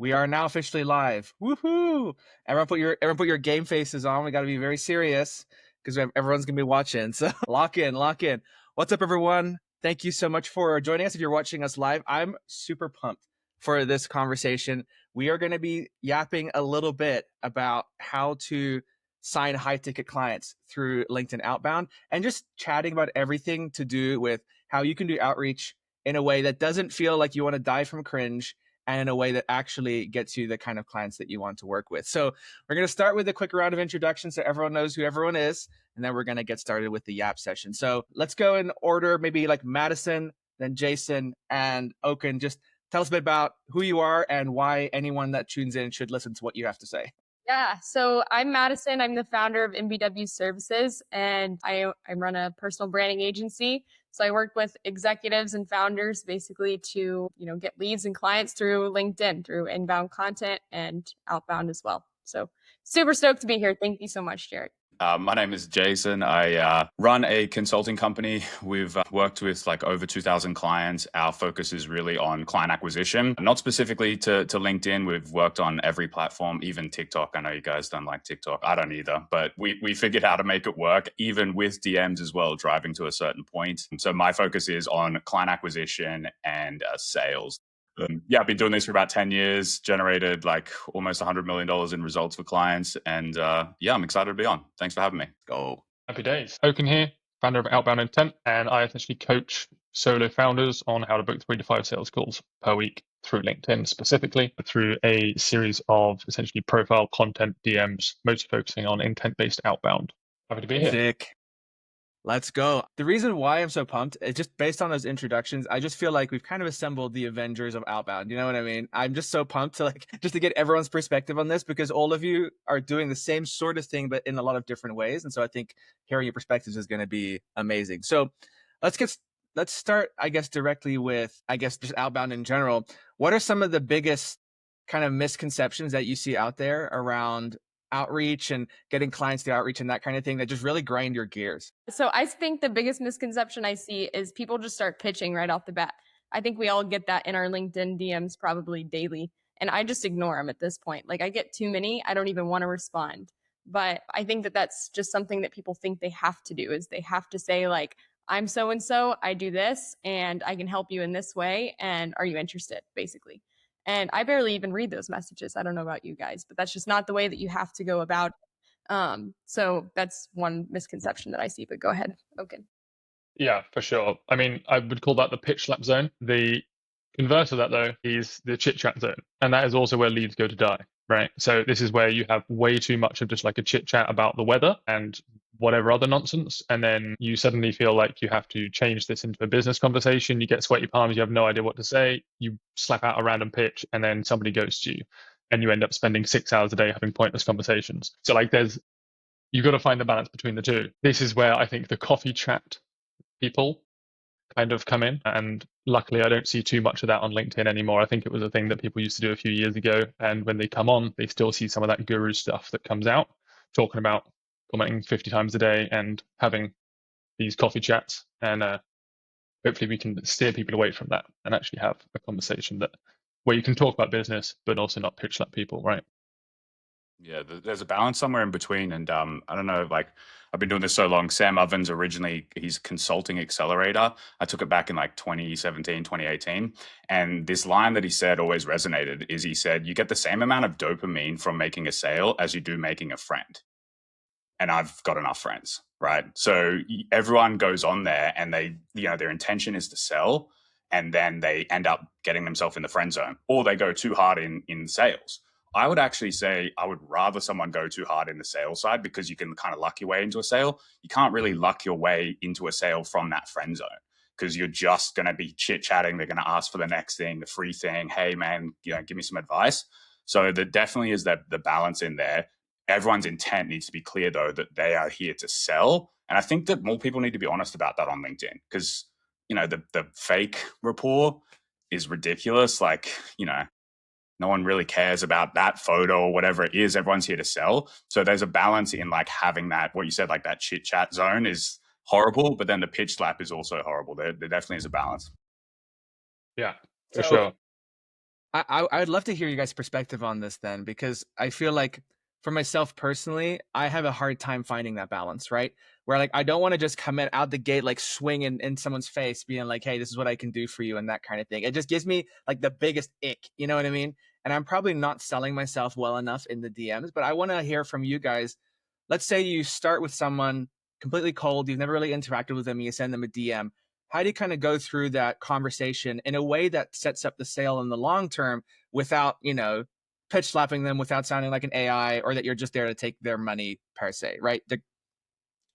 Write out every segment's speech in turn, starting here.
We are now officially live. Woohoo! Everyone put your game faces on. We got to be very serious because everyone's gonna be watching. So lock in, lock in. What's up, everyone? Thank you so much for joining us. If you're watching us live, I'm super pumped for this conversation. We are going to be yapping a little bit about how to sign high ticket clients through LinkedIn Outbound and just chatting about everything to do with how you can do outreach in a way that doesn't feel like you want to die from cringe and in a way that actually gets you the kind of clients that you want to work with. So we're going to start with a quick round of introductions so everyone knows who everyone is, and then we're going to get started with the Yap session. So let's go in order, maybe like Madison, then Jason, and Oken. Just tell us a bit about who you are and why anyone that tunes in should listen to what you have to say. Yeah, so I'm Madison. I'm the founder of MBW Services, and I run a personal branding agency. So I work with executives and founders basically to, get leads and clients through LinkedIn, through inbound content and outbound as well. So super stoked to be here. Thank you so much, Jared. My name is Jason. I run a consulting company. We've worked with like over 2,000 clients. Our focus is really on client acquisition, not specifically to LinkedIn. We've worked on every platform, even TikTok. I know you guys don't like TikTok. I don't either, but we figured how to make it work, even with DMs as well, driving to a certain point. So my focus is on client acquisition and sales. I've been doing this for about 10 years, generated like almost $100 million in results for clients. And I'm excited to be on. Thanks for having me. Go. Happy days. Oken here, founder of Outbound Intent, and I essentially coach solo founders on how to book 3 to 5 sales calls per week through LinkedIn, specifically through a series of essentially profile content DMs, mostly focusing on intent-based outbound. Happy to be here. Sick. Let's go. The reason why I'm so pumped is just based on those introductions. I just feel like we've kind of assembled the Avengers of Outbound. You know what I mean? I'm just so pumped to just to get everyone's perspective on this because all of you are doing the same sort of thing, but in a lot of different ways. And so I think hearing your perspectives is going to be amazing. So let's start, I guess, directly with, just outbound in general. What are some of the biggest kind of misconceptions that you see out there around outreach and getting clients to outreach and that kind of thing that just really grind your gears? So I think the biggest misconception I see is people just start pitching right off the bat. I think we all get that in our LinkedIn DMs probably daily. And I just ignore them at this point. Like I get too many, I don't even want to respond. But I think that that's just something that people think they have to do is they have to say like, I'm so and so, I do this and I can help you in this way. And are you interested, basically? And I barely even read those messages. I don't know about you guys, but that's just not the way that you have to go about it. So that's one misconception that I see, but go ahead. Okay. Yeah, for sure. I mean, I would call that the pitch slap zone. The converse of that, though, is the chit chat zone. And that is also where leads go to die, right? So this is where you have way too much of just like a chit chat about the weather and whatever other nonsense. And then you suddenly feel like you have to change this into a business conversation. You get sweaty palms, you have no idea what to say. You slap out a random pitch and then somebody goes to you and you end up spending 6 hours a day having pointless conversations. So like you've got to find the balance between the two. This is where I think the coffee chat people kind of come in. And luckily, I don't see too much of that on LinkedIn anymore. I think it was a thing that people used to do a few years ago. And when they come on, they still see some of that guru stuff that comes out, talking about commenting 50 times a day and having these coffee chats. And hopefully we can steer people away from that and actually have a conversation where you can talk about business, but also not pitch slap people, right? Yeah, there's a balance somewhere in between. And I don't know, like I've been doing this so long. Sam Ovens he's Consulting Accelerator. I took it back in like 2017, 2018. And this line that he said always resonated is he said, you get the same amount of dopamine from making a sale as you do making a friend. And I've got enough friends, right? So everyone goes on there and their intention is to sell. And then they end up getting themselves in the friend zone or they go too hard in sales. I would actually say I would rather someone go too hard in the sales side because you can kind of luck your way into a sale. You can't really luck your way into a sale from that friend zone because you're just going to be chit chatting. They're going to ask for the next thing, the free thing. Hey man, give me some advice. So there definitely is the balance in there. Everyone's intent needs to be clear though, that they are here to sell. And I think that more people need to be honest about that on LinkedIn because, the fake rapport is ridiculous. Like, no one really cares about that photo or whatever it is. Everyone's here to sell. So there's a balance in like having that, what you said, like that chit chat zone is horrible, but then the pitch slap is also horrible. There definitely is a balance. Yeah, for sure. I would love to hear you guys' perspective on this then, because I feel like for myself personally, I have a hard time finding that balance, right? Where like I don't want to just come in out the gate like swinging in someone's face, being like, "Hey, this is what I can do for you," and that kind of thing. It just gives me like the biggest ick, you know what I mean? And I'm probably not selling myself well enough in the DMs, but I want to hear from you guys. Let's say you start with someone completely cold, you've never really interacted with them, you send them a DM. How do you kind of go through that conversation in a way that sets up the sale in the long term without, pitch slapping them, without sounding like an AI, or that you're just there to take their money per se, right?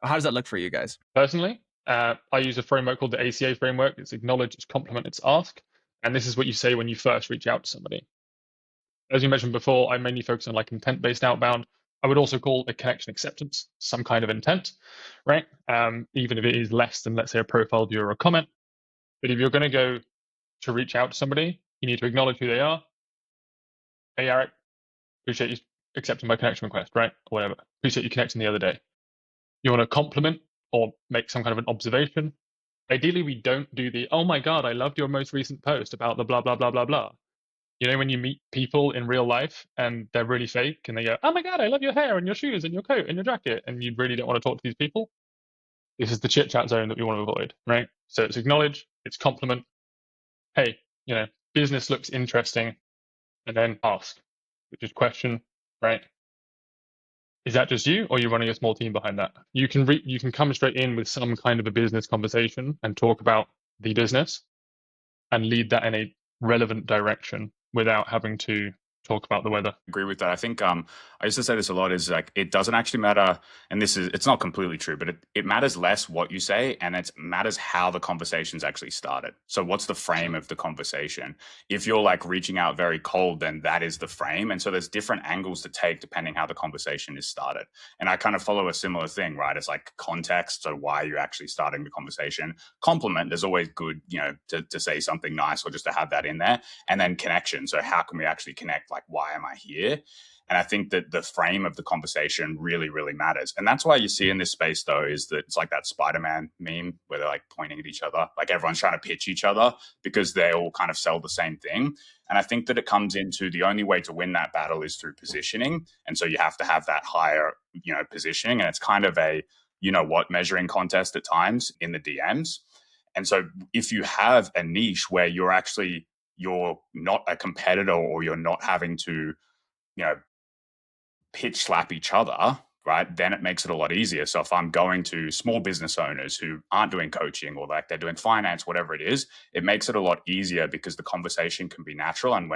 How does that look for you guys? Personally, I use a framework called the ACA framework. It's acknowledge, it's compliment, it's ask. And this is what you say when you first reach out to somebody. As you mentioned before, I mainly focus on like intent-based outbound. I would also call a connection acceptance some kind of intent, right? Even if it is less than, let's say, a profile view or a comment. But if you're going to go to reach out to somebody, you need to acknowledge who they are. Hey, Eric, appreciate you accepting my connection request, right? Or whatever. Appreciate you connecting the other day. You want to compliment or make some kind of an observation. Ideally, we don't do the, oh my God, I loved your most recent post about the blah, blah, blah, blah, blah. You know, when you meet people in real life and they're really fake and they go, oh my God, I love your hair and your shoes and your coat and your jacket, and you really don't want to talk to these people, this is the chit chat zone that we want to avoid, right? So it's acknowledge, it's compliment. Hey, business looks interesting, and then ask, which is question, right? Is that just you, or are you running a small team behind that? You can come straight in with some kind of a business conversation and talk about the business and lead that in a relevant direction without having to talk about the weather. Agree with that. I think I used to say this a lot, is like it doesn't actually matter, and it's not completely true, but it matters less what you say, and it matters how the conversation's actually started. So what's the frame of the conversation? If you're like reaching out very cold, then that is the frame. And so there's different angles to take depending how the conversation is started. And I kind of follow a similar thing, right? It's like context, so why you're actually starting the conversation. Compliment, there's always good, to say something nice or just to have that in there. And then connection, so how can we actually connect? Like, why am I here? And I think that the frame of the conversation really, really matters. And that's why you see in this space, though, is that it's like that Spider-Man meme where they're like pointing at each other, like everyone's trying to pitch each other because they all kind of sell the same thing. And I think that it comes into the only way to win that battle is through positioning. And so you have to have that higher, positioning. And it's kind of a, measuring contest at times in the DMs. And so if you have a niche where you're not a competitor, or you're not having to, pitch slap each other, right? Then it makes it a lot easier. So if I'm going to small business owners who aren't doing coaching, or like they're doing finance, whatever it is, it makes it a lot easier because the conversation can be natural, and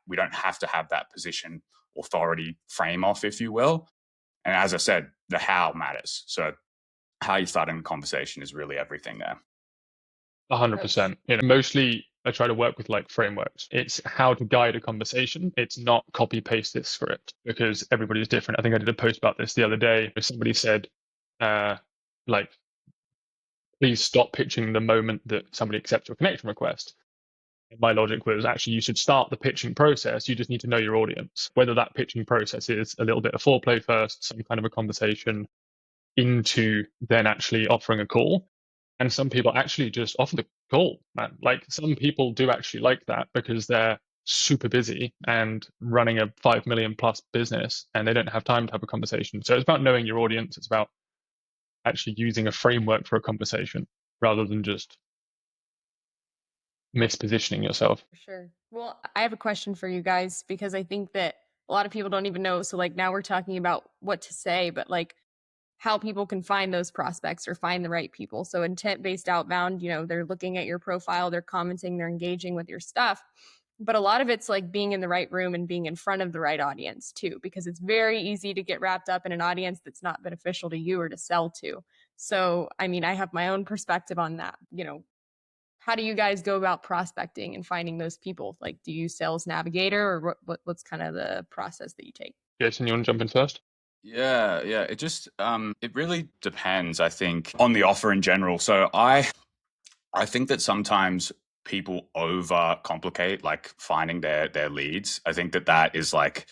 we don't have to have that position authority frame off, if you will. And as I said, the how matters. So how you're starting the conversation is really everything there. 100%. Mostly I try to work with like frameworks. It's how to guide a conversation. It's not copy paste this script, because everybody's different. I think I did a post about this the other day where somebody said, like, please stop pitching the moment that somebody accepts your connection request. And my logic was, actually, you should start the pitching process. You just need to know your audience, whether that pitching process is a little bit of foreplay first, some kind of a conversation, into then actually offering a call. And some people actually just offer the call, man. Like, some people do actually like that because they're super busy and running a 5 million plus business, and they don't have time to have a conversation. So it's about knowing your audience. It's about actually using a framework for a conversation rather than just mispositioning yourself. For sure. Well, I have a question for you guys, because I think that a lot of people don't even know. So like now we're talking about what to say, but like how people can find those prospects or find the right people. So intent-based outbound, they're looking at your profile, they're commenting, they're engaging with your stuff. But a lot of it's like being in the right room and being in front of the right audience too, because it's very easy to get wrapped up in an audience that's not beneficial to you or to sell to. So, I mean, I have my own perspective on that. How do you guys go about prospecting and finding those people? Like, do you use Sales Navigator, or what's kind of the process that you take? Jason, you want to jump in first? Yeah. It just it really depends, I think, on the offer in general. So I think that sometimes people overcomplicate like finding their leads. I think that is like,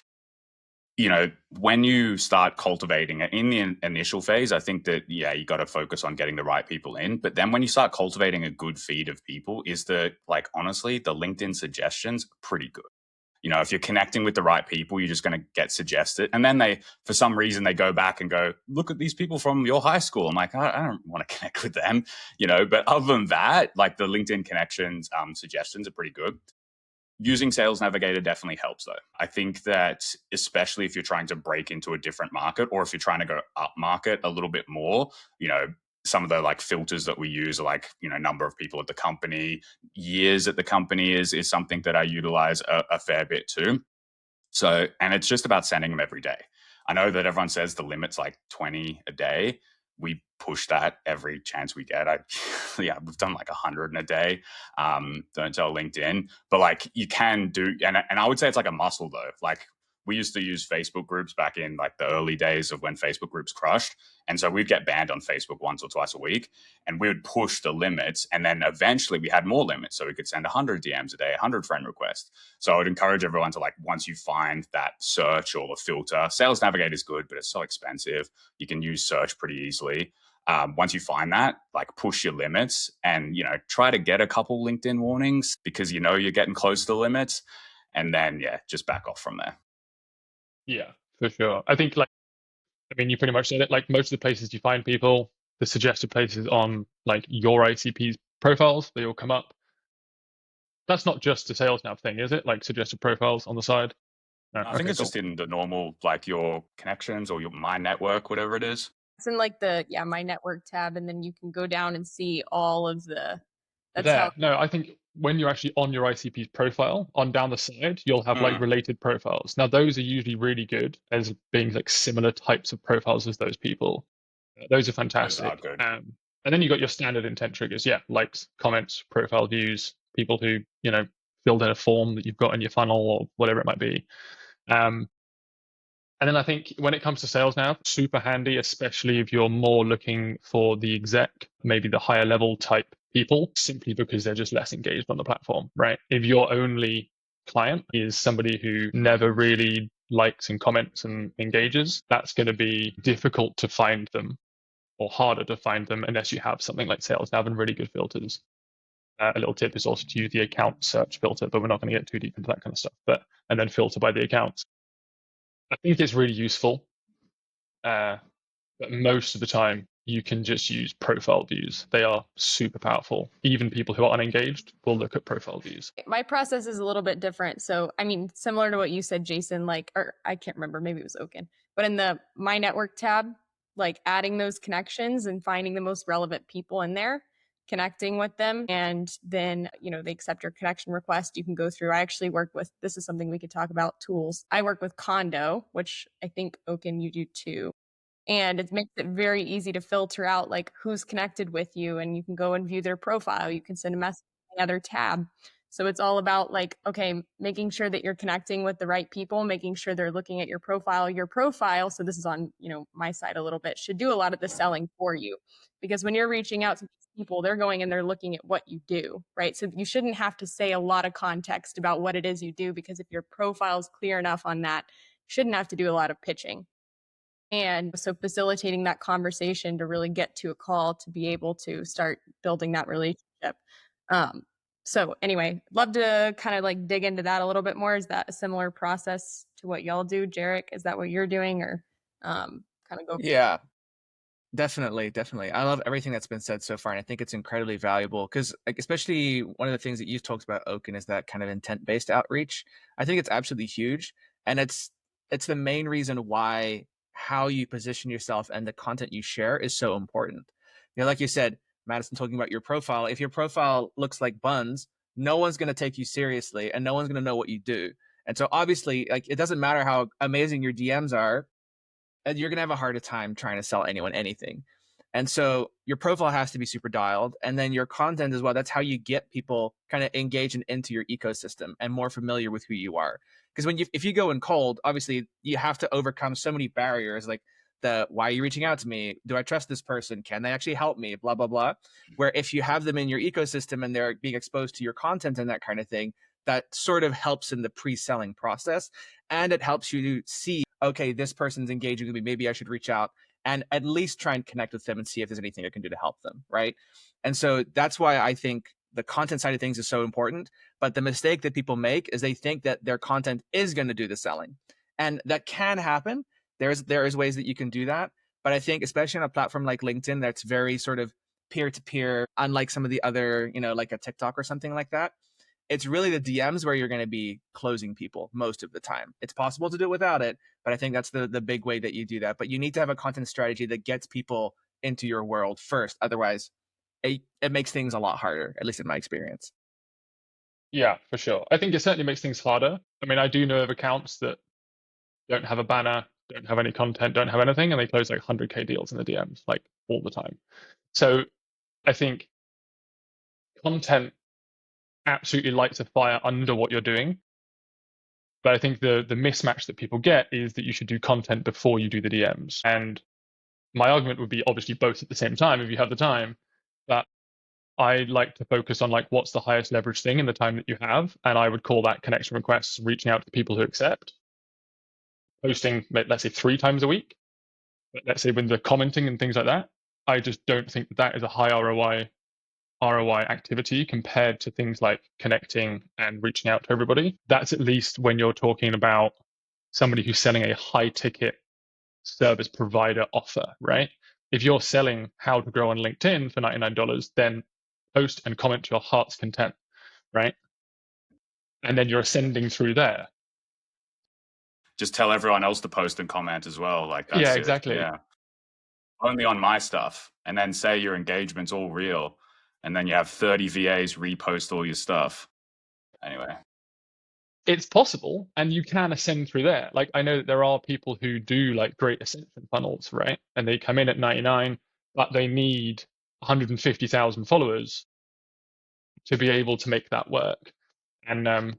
when you start cultivating it in the initial phase, I think that, you got to focus on getting the right people in. But then when you start cultivating a good feed of people, honestly, the LinkedIn suggestions are pretty good. You know, if you're connecting with the right people, you're just going to get suggested. And then they, for some reason, they go back and go, look at these people from your high school. I'm like, I don't want to connect with them, you know. But other than that, like the LinkedIn connections suggestions are pretty good. Using Sales Navigator definitely helps though. I think that especially if you're trying to break into a different market, or if you're trying to go up market a little bit more, you know, some of the like filters that we use are like, you know, number of people at the company, years at the company is something that I utilize a fair bit too. So, and it's just about sending them every day. I know that everyone says the limit's like 20 a day. We push that every chance we get. Yeah, we've done like 100 in a day. Don't tell LinkedIn, but like you can do, and I would say it's like a muscle though. Like we used to use Facebook groups back in like the early days of when Facebook groups crushed. And so we'd get banned on Facebook once or twice a week, and we would push the limits. And then eventually we had more limits. So we could send 100 DMs a day, 100 friend requests. So I would encourage everyone to, like, once you find that search or the filter, Sales Navigator is good, but it's so expensive. You can use search pretty easily. Once you find that, like, push your limits and, you know, try to get a couple LinkedIn warnings because you know you're getting close to the limits. And then, yeah, just back off from there. Yeah, for sure. I think, like, I mean, you pretty much said it. Like, most of the places you find people, the suggested places on like your ICP's profiles, they all come up. That's not just a sales nav thing, is it? Like suggested profiles on the side. No, I think okay, it's cool. just in the normal, like, your connections or your My Network, whatever it is. It's in like the My Network tab, and then you can go down and see all of the. That's There. how. No, I think when you're actually on your ICP's profile, on down the side, you'll have like related profiles. Now, those are usually really good as being like similar types of profiles as those people. Those are fantastic. Those are good. And then you got your standard intent triggers. Yeah, likes, comments, profile views, people who, you know, filled in a form that you've got in your funnel or whatever it might be. And then I think when it comes to sales now, super handy, especially if you're more looking for the exec, maybe the higher level type people, simply because they're just less engaged on the platform, right? If your only client is somebody who never really likes and comments and engages, that's going to be difficult to find them, or harder to find them, unless you have something like Sales Nav and really good filters. A little tip is also to use the account search filter, but we're not going to get too deep into that kind of stuff. And then filter by the accounts. I think it's really useful, but most of the time you can just use profile views. They are super powerful. Even people who are unengaged will look at profile views. My process is a little bit different. So, I mean, similar to what you said, Jason, like, or I can't remember, maybe it was Oaken, but in the My Network tab, like adding those connections and finding the most relevant people in there, connecting with them, and then, you know, they accept your connection request. You can go through. I actually work with, this is something we could talk about, tools. I work with Condo, which I think Oaken, you do too. And it makes it very easy to filter out like who's connected with you, and you can go and view their profile. You can send a message in another tab. So it's all about like, okay, making sure that you're connecting with the right people, making sure they're looking at your profile. Your profile, so this is on, you know, my side a little bit, should do a lot of the selling for you. Because when you're reaching out to these people, they're going and they're looking at what you do, right? So you shouldn't have to say a lot of context about what it is you do, because if your profile is clear enough on that, you shouldn't have to do a lot of pitching. And so facilitating that conversation to really get to a call to be able to start building that relationship. So anyway, love to kind of like dig into that a little bit more. Is that a similar process to what y'all do, Jarek? Is that what you're doing, or kind of go? Yeah, definitely. I love everything that's been said so far, and I think it's incredibly valuable because, like, especially one of the things that you've talked about, Oaken, is that kind of intent-based outreach. I think it's absolutely huge, and it's the main reason why how you position yourself and the content you share is so important. You know, like you said, Madison, talking about your profile. If your profile looks like buns, no one's going to take you seriously, and no one's going to know what you do. And so, obviously, like, it doesn't matter how amazing your DMs are, you're going to have a harder time trying to sell anyone anything. And so your profile has to be super dialed, and then your content as well. That's how you get people kind of engaged and into your ecosystem and more familiar with who you are. Because if you go in cold, obviously you have to overcome so many barriers, like why are you reaching out to me? Do I trust this person? Can they actually help me? Blah, blah, blah. Where if you have them in your ecosystem and they're being exposed to your content and that kind of thing, that sort of helps in the pre-selling process. And it helps you to see, okay, this person's engaging with me. Maybe I should reach out and at least try and connect with them and see if there's anything I can do to help them, right? And so that's why I think the content side of things is so important. But the mistake that people make is they think that their content is going to do the selling, and that can happen. There is ways that you can do that, but I think especially on a platform like LinkedIn that's very sort of peer to peer, unlike some of the other, like a TikTok or something like that, it's really the DMs where you're going to be closing people most of the time. It's possible to do it without it, but I think that's the big way that you do that. But you need to have a content strategy that gets people into your world first. Otherwise, it makes things a lot harder, at least in my experience. Yeah, for sure. I think it certainly makes things harder. I mean, I do know of accounts that don't have a banner, don't have any content, don't have anything, and they close like 100K deals in the DMs like all the time. So I think content absolutely lights a fire under what you're doing. But I think the mismatch that people get is that you should do content before you do the DMs. And my argument would be obviously both at the same time if you have the time. But I like to focus on like what's the highest leverage thing in the time that you have. And I would call that connection requests, reaching out to the people who accept, posting, let's say 3 times a week. But let's say when the commenting and things like that, I just don't think that is a high ROI activity compared to things like connecting and reaching out to everybody. That's at least when you're talking about somebody who's selling a high ticket service provider offer, right? If you're selling how to grow on LinkedIn for $99, then post and comment to your heart's content, right? And then you're ascending through there. Just tell everyone else to post and comment as well. Like that's Yeah, it. exactly. Yeah. Only on my stuff, and then say your engagement's all real, and then you have 30 VAs repost all your stuff. Anyway, it's possible, and you can ascend through there. Like I know that there are people who do like great ascension funnels, right? And they come in at 99, but they need 150,000 followers to be able to make that work. And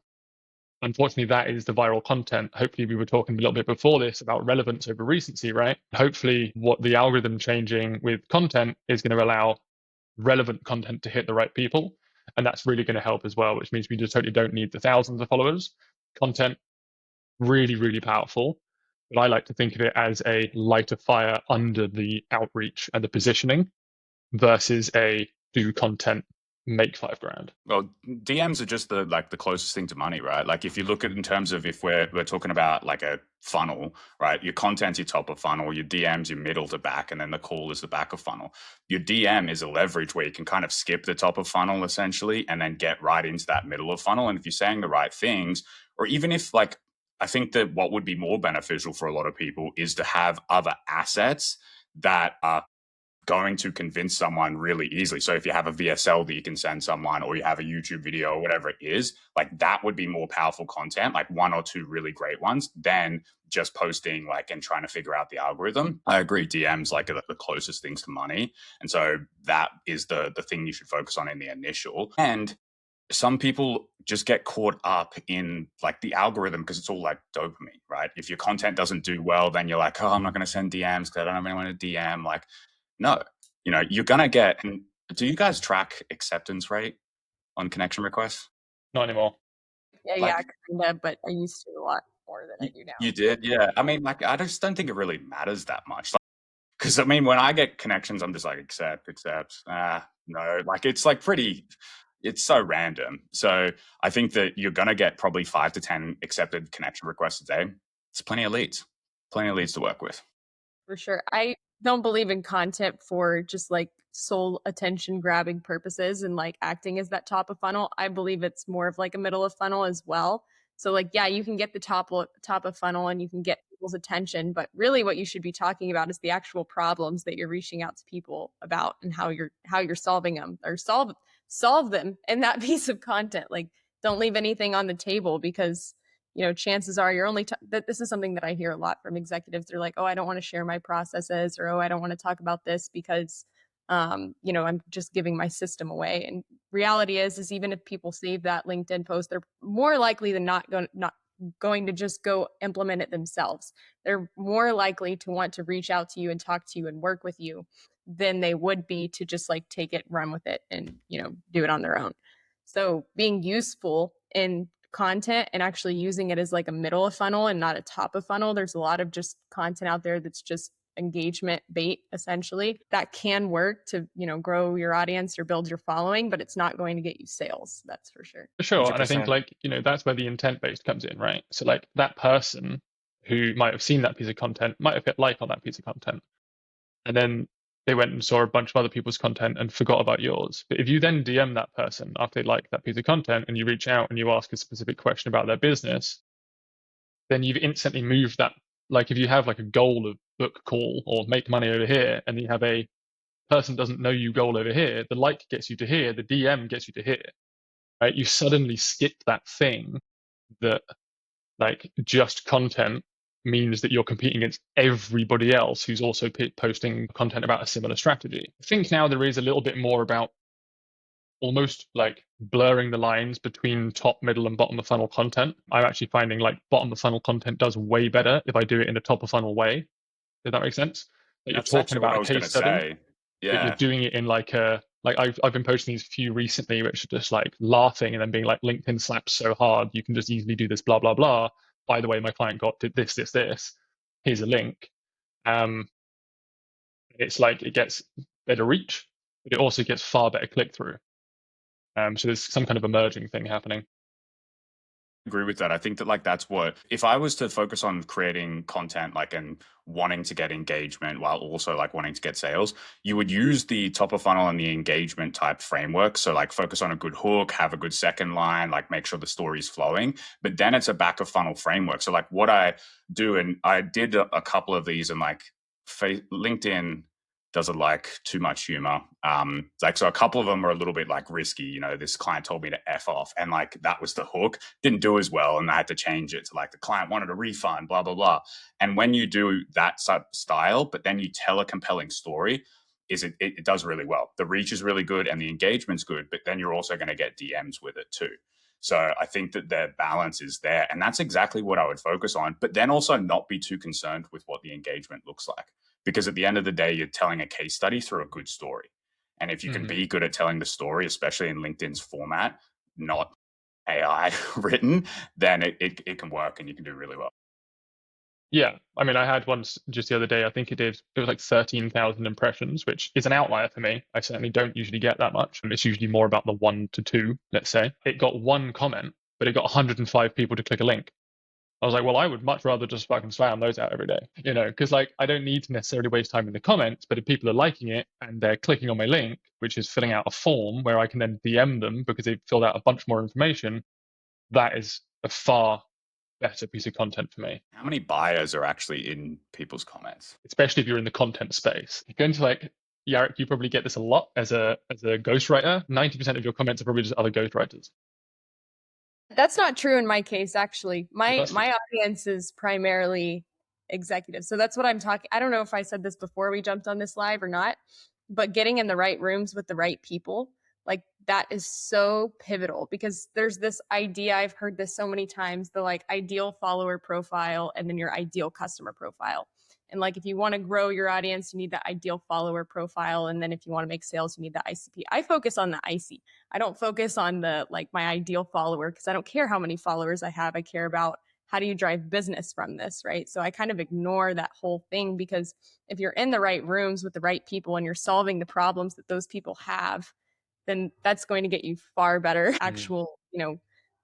unfortunately, that is the viral content. Hopefully, we were talking a little bit before this about relevance over recency, right? Hopefully, what the algorithm changing with content is going to allow relevant content to hit the right people. And that's really going to help as well, which means we just totally don't need the thousands of followers. Content, really, really powerful. But I like to think of it as a lighter fire under the outreach and the positioning versus a do content, make $5,000. well, DMs are just the closest thing to money, right? Like if you look at in terms of if we're talking about like a funnel, right? Your content's your top of funnel, your DM's your middle to back, and then the call is the back of funnel. Your DM is a leverage where you can kind of skip the top of funnel essentially, and then get right into that middle of funnel. And if you're saying the right things, or even if like, I think that what would be more beneficial for a lot of people is to have other assets that are going to convince someone really easily. So if you have a VSL that you can send someone, or you have a YouTube video or whatever it is, like that would be more powerful content, like 1 or 2 really great ones, than just posting like and trying to figure out the algorithm. I agree, DMs like are the closest things to money. And so that is the thing you should focus on in the initial. And some people just get caught up in like the algorithm because it's all like dopamine, right? If your content doesn't do well, then you're like, oh, I'm not going to send DMs because I don't have anyone to DM. Like, no, you're going to get, and do you guys track acceptance rate on connection requests? Not anymore. Yeah, kind of, but I used to a lot more than I do now. You did? Yeah. I mean, like, I just don't think it really matters that much. Because I mean, when I get connections, I'm just like, accept. No, like it's like it's so random. So I think that you're going to get probably 5 to 10 accepted connection requests a day. It's plenty of leads to work with. For sure. I don't believe in content for just like sole attention grabbing purposes and like acting as that top of funnel. I believe it's more of like a middle of funnel as well. So like, yeah, you can get the top of funnel and you can get people's attention, but really what you should be talking about is the actual problems that you're reaching out to people about and how you're solving them, or solve them in that piece of content. Like don't leave anything on the table, because chances are you're only that this is something that I hear a lot from executives. They're like, oh, I don't want to share my processes, or oh, I don't want to talk about this because I'm just giving my system away. And reality is even if people save that LinkedIn post, they're more likely than not going to just go implement it themselves. They're more likely to want to reach out to you and talk to you and work with you than they would be to just like take it, run with it, and do it on their own. So being useful in content and actually using it as like a middle of funnel and not a top of funnel. There's a lot of just content out there that's just engagement bait, essentially. That can work to, grow your audience or build your following, but it's not going to get you sales. That's for sure. For sure. And I think 100%. that's where the intent based comes in, right? So like that person who might have seen that piece of content might have hit like on that piece of content. And then they went and saw a bunch of other people's content and forgot about yours. But if you then DM that person after they like that piece of content and you reach out and you ask a specific question about their business, then you've instantly moved that. Like if you have like a goal of book call or make money over here, and you have a person doesn't know you goal over here, the like gets you to here, the DM gets you to here, right? You suddenly skip that thing that like just content means that you're competing against everybody else who's also posting content about a similar strategy. I think now there is a little bit more about almost like blurring the lines between top, middle, and bottom of funnel content. I'm actually finding like bottom of funnel content does way better if I do it in a top of funnel way. Does that make sense? That you're That's talking actually what about I a was case going to study, say. but you're Yeah. doing it in like a I've been posting these few recently, which are just like laughing and then being like, LinkedIn slaps so hard, you can just easily do this, blah blah blah. By the way, my client did this. Here's a link. It's like it gets better reach, but it also gets far better click through. So there's some kind of emerging thing happening. Agree with that. I think that like that's what, if I was to focus on creating content like and wanting to get engagement while also like wanting to get sales, you would use the top of funnel and the engagement type framework. So like focus on a good hook, have a good second line, like make sure the story is flowing, but then it's a back of funnel framework. So like what I do, and I did a couple of these, and like LinkedIn doesn't like too much humor. Like, so a couple of them are a little bit like risky, this client told me to F off, and like that was the hook, didn't do as well, and I had to change it to like the client wanted a refund, blah blah blah. And when you do that style but then you tell a compelling story, it does really well. The reach is really good and the engagement's good, but then you're also going to get DMs with it too. So I think that their balance is there, and that's exactly what I would focus on, but then also not be too concerned with what the engagement looks like. Because at the end of the day, you're telling a case study through a good story. And if you can be good at telling the story, especially in LinkedIn's format, not AI written, then it can work and you can do really well. Yeah. I mean, I had one just the other day. I think it was like 13,000 impressions, which is an outlier for me. I certainly don't usually get that much. It's usually more about the 1 to 2, let's say. It got one comment, but it got 105 people to click a link. I was like, well, I would much rather just fucking slam those out every day, because like I don't need to necessarily waste time in the comments, but if people are liking it and they're clicking on my link, which is filling out a form where I can then DM them because they've filled out a bunch more information, that is a far better piece of content for me. How many buyers are actually in people's comments? Especially if you're in the content space. You're going to like, Jarek, you probably get this a lot as a ghostwriter. 90% of your comments are probably just other ghostwriters. That's not true in my case, actually. My That's true. audience is primarily executives. So that's what I'm talking. I don't know if I said this before we jumped on this live or not, but getting in the right rooms with the right people, like that is so pivotal, because there's this idea, I've heard this so many times, the like ideal follower profile and then your ideal customer profile. And like if you want to grow your audience, you need that ideal follower profile. And then if you want to make sales, you need the ICP. I focus on the IC. I don't focus on the like my ideal follower, because I don't care how many followers I have. I care about how do you drive business from this, right? So I kind of ignore that whole thing, because if you're in the right rooms with the right people and you're solving the problems that those people have, then that's going to get you far better actual,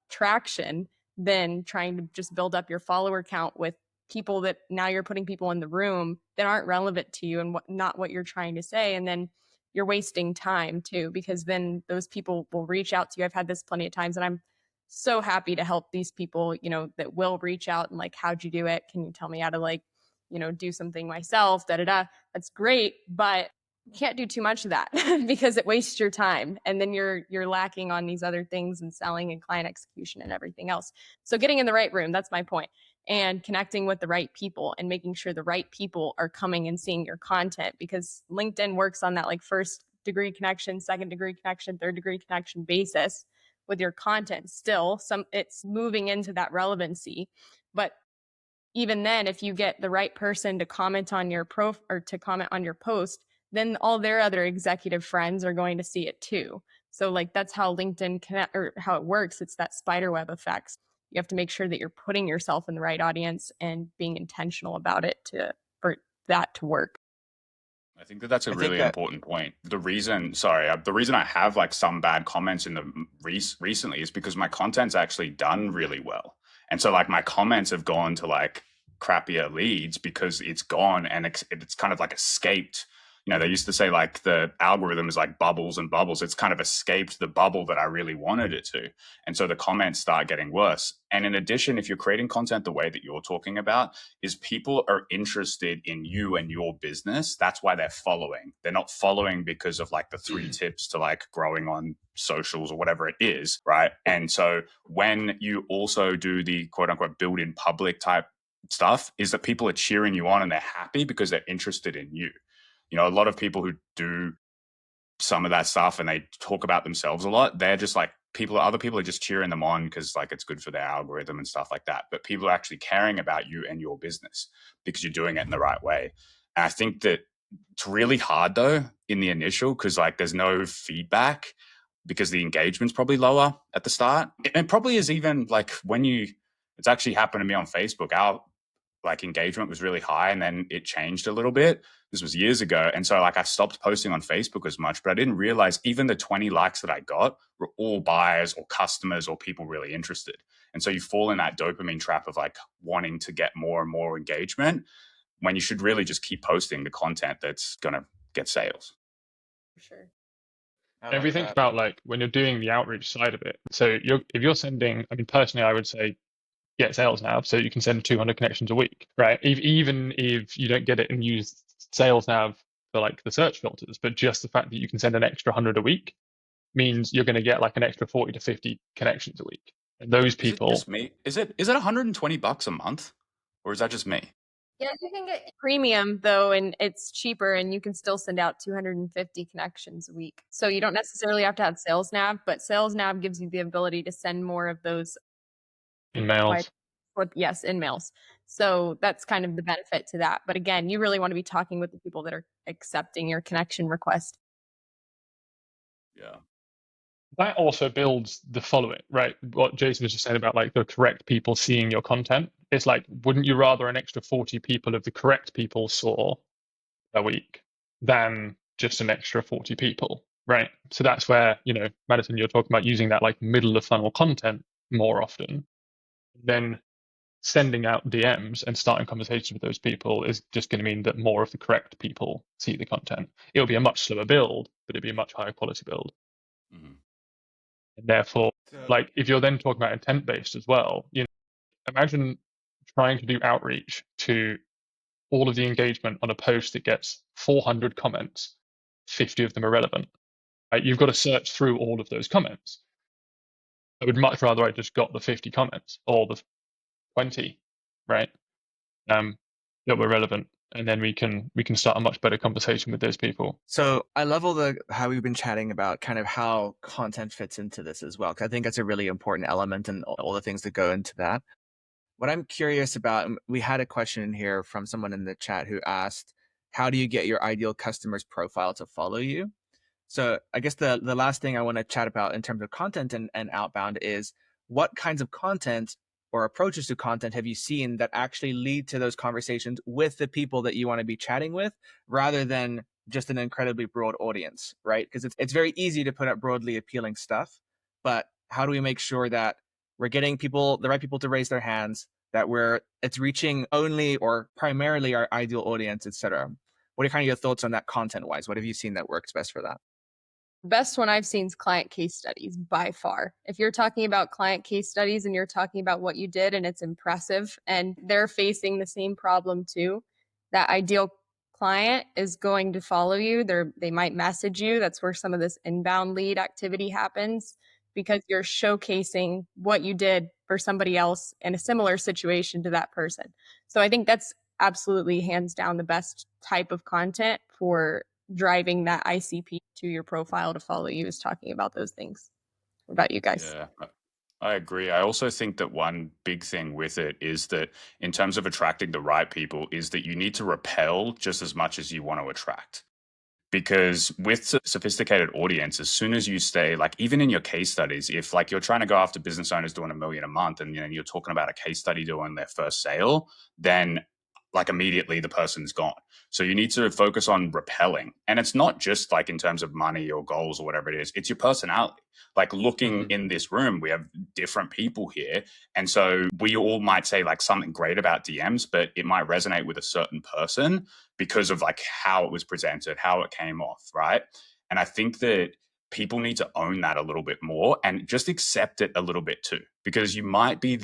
traction than trying to just build up your follower count with people that now you're putting people in the room that aren't relevant to you and not what you're trying to say. And then you're wasting time too, because then those people will reach out to you. I've had this plenty of times, and I'm so happy to help these people, that will reach out and like, how'd you do it? Can you tell me how to like, do something myself? That's great. But you can't do too much of that because it wastes your time. And then you're lacking on these other things and selling and client execution and everything else. So getting in the right room, that's my point. And connecting with the right people and making sure the right people are coming and seeing your content, because LinkedIn works on that like first degree connection, second degree connection, third degree connection basis with your content. Still, it's moving into that relevancy. But even then, if you get the right person to comment on your to comment on your post, then all their other executive friends are going to see it too. So like that's how LinkedIn or how it works. It's that spider web effect. You have to make sure that you're putting yourself in the right audience and being intentional about it for that to work. I think that that's a I think really that important point. The reason I have like some bad comments in the recently is because my content's actually done really well. And so like my comments have gone to like crappier leads because it's gone and it's kind of like escaped. You know, they used to say like the algorithm is like bubbles and bubbles. It's kind of escaped the bubble that I really wanted it to. And so the comments start getting worse. And in addition, if you're creating content the way that you're talking about, is people are interested in you and your business. That's why they're following. They're not following because of like the 3 tips to like growing on socials or whatever it is, right? And so when you also do the quote unquote build in public type stuff, is that people are cheering you on and they're happy because they're interested in you. You know, a lot of people who do some of that stuff and they talk about themselves a lot, they're just like other people are just cheering them on because like it's good for their algorithm and stuff like that. But people are actually caring about you and your business because you're doing it in the right way. And I think that it's really hard though in the initial because like there's no feedback because the engagement's probably lower at the start. And it probably is even like it's actually happened to me on Facebook. Our like engagement was really high and then it changed a little bit. This was years ago. And so like I stopped posting on Facebook as much, but I didn't realize even the 20 likes that I got were all buyers or customers or people really interested. And so you fall in that dopamine trap of like wanting to get more and more engagement when you should really just keep posting the content that's going to get sales. For sure. If you think about like when you're doing the outreach side of it, so if you're sending, I mean, personally, I would say get sales nav so you can send 200 connections a week, right? Even if you don't get it and use sales nav for like the search filters, but just the fact that you can send an extra 100 a week means you're going to get like an extra 40 to 50 connections a week. And those people. Is it just me? Is it $120 a month, or is that just me? Yeah, you can get premium though, and it's cheaper, and you can still send out 250 connections a week. So you don't necessarily have to have Sales Nav, but Sales Nav gives you the ability to send more of those in-mails. Yes, in-mails. So that's kind of the benefit to that. But again, you really want to be talking with the people that are accepting your connection request. Yeah. That also builds the following, right? What Jason was just saying about like the correct people seeing your content. It's like, wouldn't you rather an extra 40 people of the correct people saw a week than just an extra 40 people, right? So that's where, you know, Madison, you're talking about using that like middle of funnel content more often. Then sending out DMs and starting conversations with those people is just going to mean that more of the correct people see the content. It'll be a much slower build, but it'll be a much higher quality build. Mm-hmm. And therefore, like if you're then talking about intent based as well, you know, imagine trying to do outreach to all of the engagement on a post that gets 400 comments, 50 of them are relevant. Right? You've got to search through all of those comments. I would much rather I just got the 50 comments or the 20, right? That were relevant, and then we can start a much better conversation with those people. So I love how we've been chatting about kind of how content fits into this as well, because I think that's a really important element and all the things that go into that. What I'm curious about, we had a question in here from someone in the chat who asked, how do you get your ideal customer's profile to follow you? So I guess the last thing I want to chat about in terms of content and outbound is what kinds of content or approaches to content have you seen that actually lead to those conversations with the people that you want to be chatting with rather than just an incredibly broad audience, right? Because it's very easy to put up broadly appealing stuff, but how do we make sure that we're getting the right people to raise their hands, that it's reaching only or primarily our ideal audience, etc. What are kind of your thoughts on that content wise? What have you seen that works best for that? Best one I've seen is client case studies by far. If you're talking about client case studies and you're talking about what you did and it's impressive and they're facing the same problem too, that ideal client is going to follow you. They might message you. That's where some of this inbound lead activity happens because you're showcasing what you did for somebody else in a similar situation to that person. So I think that's absolutely hands down the best type of content for driving that ICP to your profile to follow you, is talking about those things. What about you guys? Yeah, I agree. I also think that one big thing with it is that in terms of attracting the right people is that you need to repel just as much as you want to attract. Because with sophisticated audience, as soon as you stay, like even in your case studies, if like you're trying to go after business owners doing $1 million a month and you're talking about a case study doing their first sale, then like immediately the person's gone. So you need to focus on repelling. And it's not just like in terms of money or goals or whatever it is, it's your personality. Like looking in this room, we have different people here. And so we all might say like something great about DMs, but it might resonate with a certain person because of like how it was presented, how it came off, right? And I think that people need to own that a little bit more and just accept it a little bit too, because you might be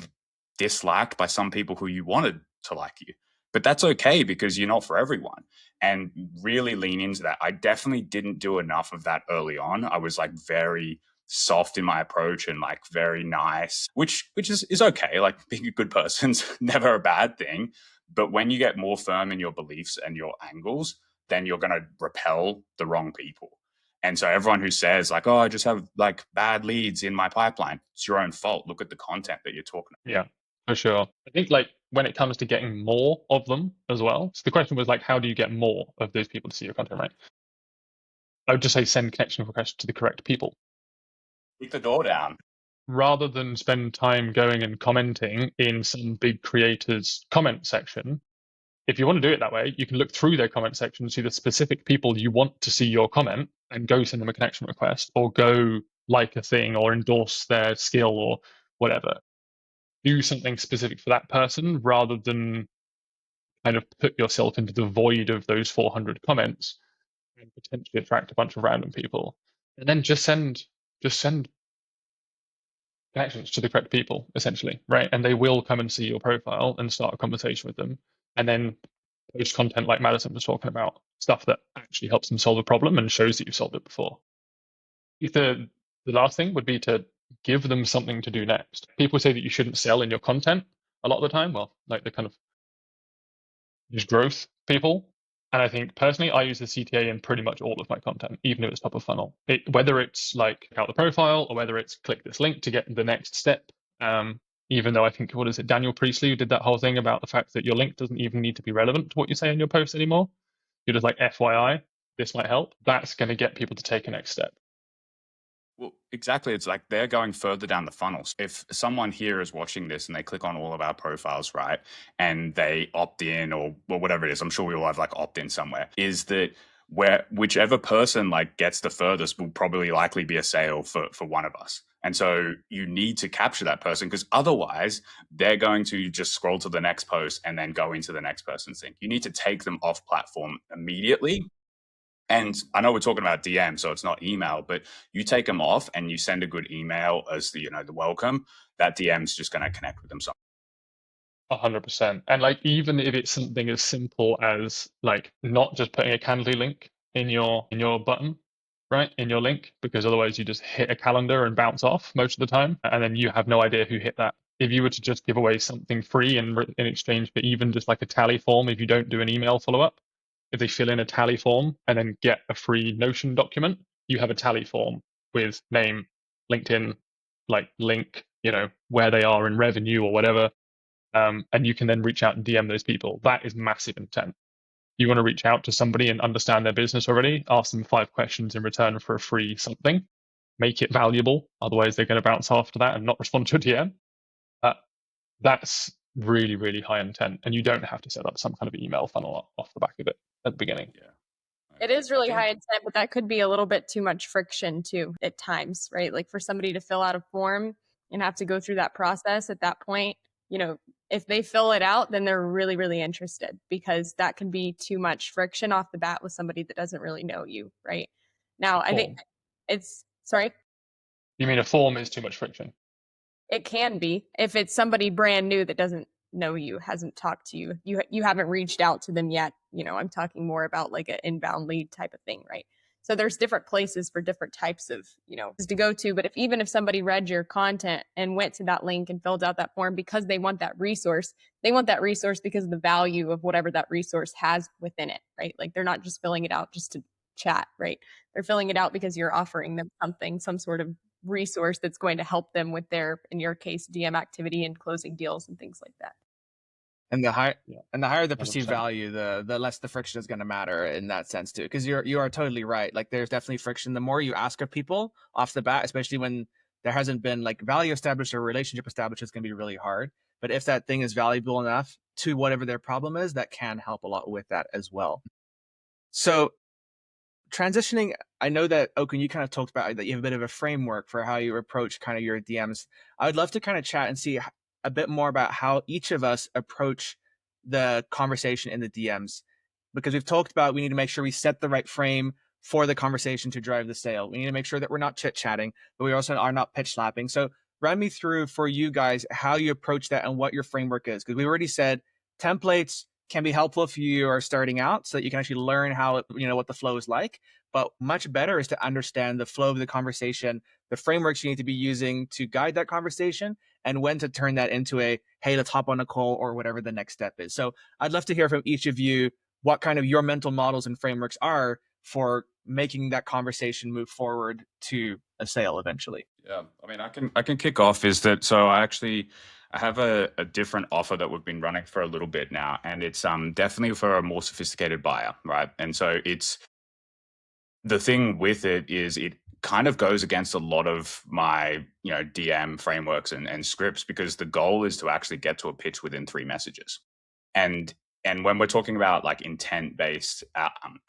disliked by some people who you wanted to like you. But that's okay because you're not for everyone. And really lean into that. I definitely didn't do enough of that early on. I was like very soft in my approach and like very nice, which is okay. Like being a good person's never a bad thing. But when you get more firm in your beliefs and your angles, then you're going to repel the wrong people. And so everyone who says like, oh, I just have like bad leads in my pipeline, it's your own fault. Look at the content that you're talking about. Yeah, for sure. I think like when it comes to getting more of them as well. So the question was like, how do you get more of those people to see your content, right? I would just say send connection requests to the correct people. Kick the door down. Rather than spend time going and commenting in some big creator's comment section, if you want to do it that way, you can look through their comment section, see the specific people you want to see your comment, and go send them a connection request, or go like a thing, or endorse their skill, or whatever. Do something specific for that person rather than kind of put yourself into the void of those 400 comments and potentially attract a bunch of random people. And then just send connections to the correct people, essentially, right? And they will come and see your profile and start a conversation with them. And then post content like Madison was talking about, stuff that actually helps them solve a problem and shows that you've solved it before. The last thing would be to give them something to do next. People say that you shouldn't sell in your content a lot of the time. Well, like the kind of just growth people. And I think personally, I use the CTA in pretty much all of my content, even if it's top of funnel. Whether it's like check out the profile or whether it's click this link to get the next step. Even though I think, what is it, Daniel Priestley who did that whole thing about the fact that your link doesn't even need to be relevant to what you say in your post anymore. You're just like, FYI, this might help. That's going to get people to take a next step. Well, exactly. It's like they're going further down the funnels. If someone here is watching this and they click on all of our profiles, right, and they opt in or whatever it is, I'm sure we all have like opt in somewhere, is that whichever person like gets the furthest will probably likely be a sale for one of us. And so you need to capture that person, because otherwise they're going to just scroll to the next post and then go into the next person's thing. You need to take them off platform immediately. And I know we're talking about DM, so it's not email, but you take them off and you send a good email as the welcome, that DM's just going to connect with them. 100%. And like, even if it's something as simple as like not just putting a Calendly link in your button, right, in your link, because otherwise you just hit a calendar and bounce off most of the time, and then you have no idea who hit that. If you were to just give away something free in exchange for even just like a tally form, if you don't do an email follow-up, if they fill in a tally form and then get a free Notion document, you have a tally form with name, LinkedIn, like link, where they are in revenue or whatever. And you can then reach out and DM those people. That is massive intent. You want to reach out to somebody and understand their business already, ask them 5 questions in return for a free something, make it valuable. Otherwise, they're going to bounce after that and not respond to a DM. That's really, really high intent. And you don't have to set up some kind of email funnel off the back of it at the beginning. Yeah. It is really high intent, but that could be a little bit too much friction too at times, right? Like for somebody to fill out a form and have to go through that process at that point, if they fill it out, then they're really, really interested, because that can be too much friction off the bat with somebody that doesn't really know you, right? Now, I think sorry? You mean a form is too much friction? It can be if it's somebody brand new that doesn't know you, hasn't talked to you, you haven't reached out to them yet. I'm talking more about like an inbound lead type of thing, right? So there's different places for different types of, to go to. But if somebody read your content and went to that link and filled out that form because they want that resource, because of the value of whatever that resource has within it, right? Like they're not just filling it out just to chat, right? They're filling it out because you're offering them something, some sort of resource that's going to help them with their, in your case, DM activity and closing deals and things like that. And the higher the perceived 100%. value, the less the friction is going to matter in that sense too. Because you are totally right. Like there's definitely friction. The more you ask of people off the bat, especially when there hasn't been like value established or relationship established, it's going to be really hard. But if that thing is valuable enough to whatever their problem is, that can help a lot with that as well. So transitioning, I know that Okun, you kind of talked about that you have a bit of a framework for how you approach kind of your DMs. I would love to kind of chat and see a bit more about how each of us approach the conversation in the DMs, because we've talked about we need to make sure we set the right frame for the conversation to drive the sale. We need to make sure that we're not chit chatting, but we also are not pitch slapping. So run me through for you guys how you approach that and what your framework is, because we already said templates can be helpful if you are starting out so that you can actually learn how it, what the flow is like. But much better is to understand the flow of the conversation, the frameworks you need to be using to guide that conversation, and when to turn that into a, hey, let's hop on a call or whatever the next step is. So I'd love to hear from each of you what kind of your mental models and frameworks are for making that conversation move forward to a sale eventually. Yeah, I mean, I can kick off. Is that so? I have a different offer that we've been running for a little bit now, and it's definitely for a more sophisticated buyer, right? And so it's the thing with it is it kind of goes against a lot of my DM frameworks and scripts, because the goal is to actually get to a pitch within 3 messages. And when we're talking about like intent-based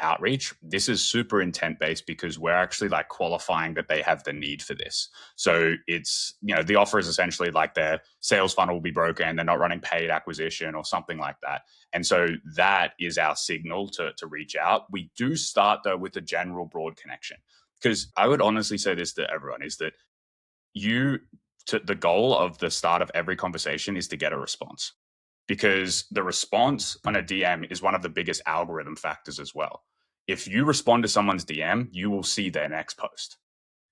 outreach, this is super intent-based because we're actually like qualifying that they have the need for this. So it's, the offer is essentially like their sales funnel will be broken, they're not running paid acquisition or something like that. And so that is our signal to reach out. We do start though with a general broad connection, because I would honestly say this to everyone is that the goal of the start of every conversation is to get a response. Because the response on a DM is one of the biggest algorithm factors as well. If you respond to someone's DM, you will see their next post.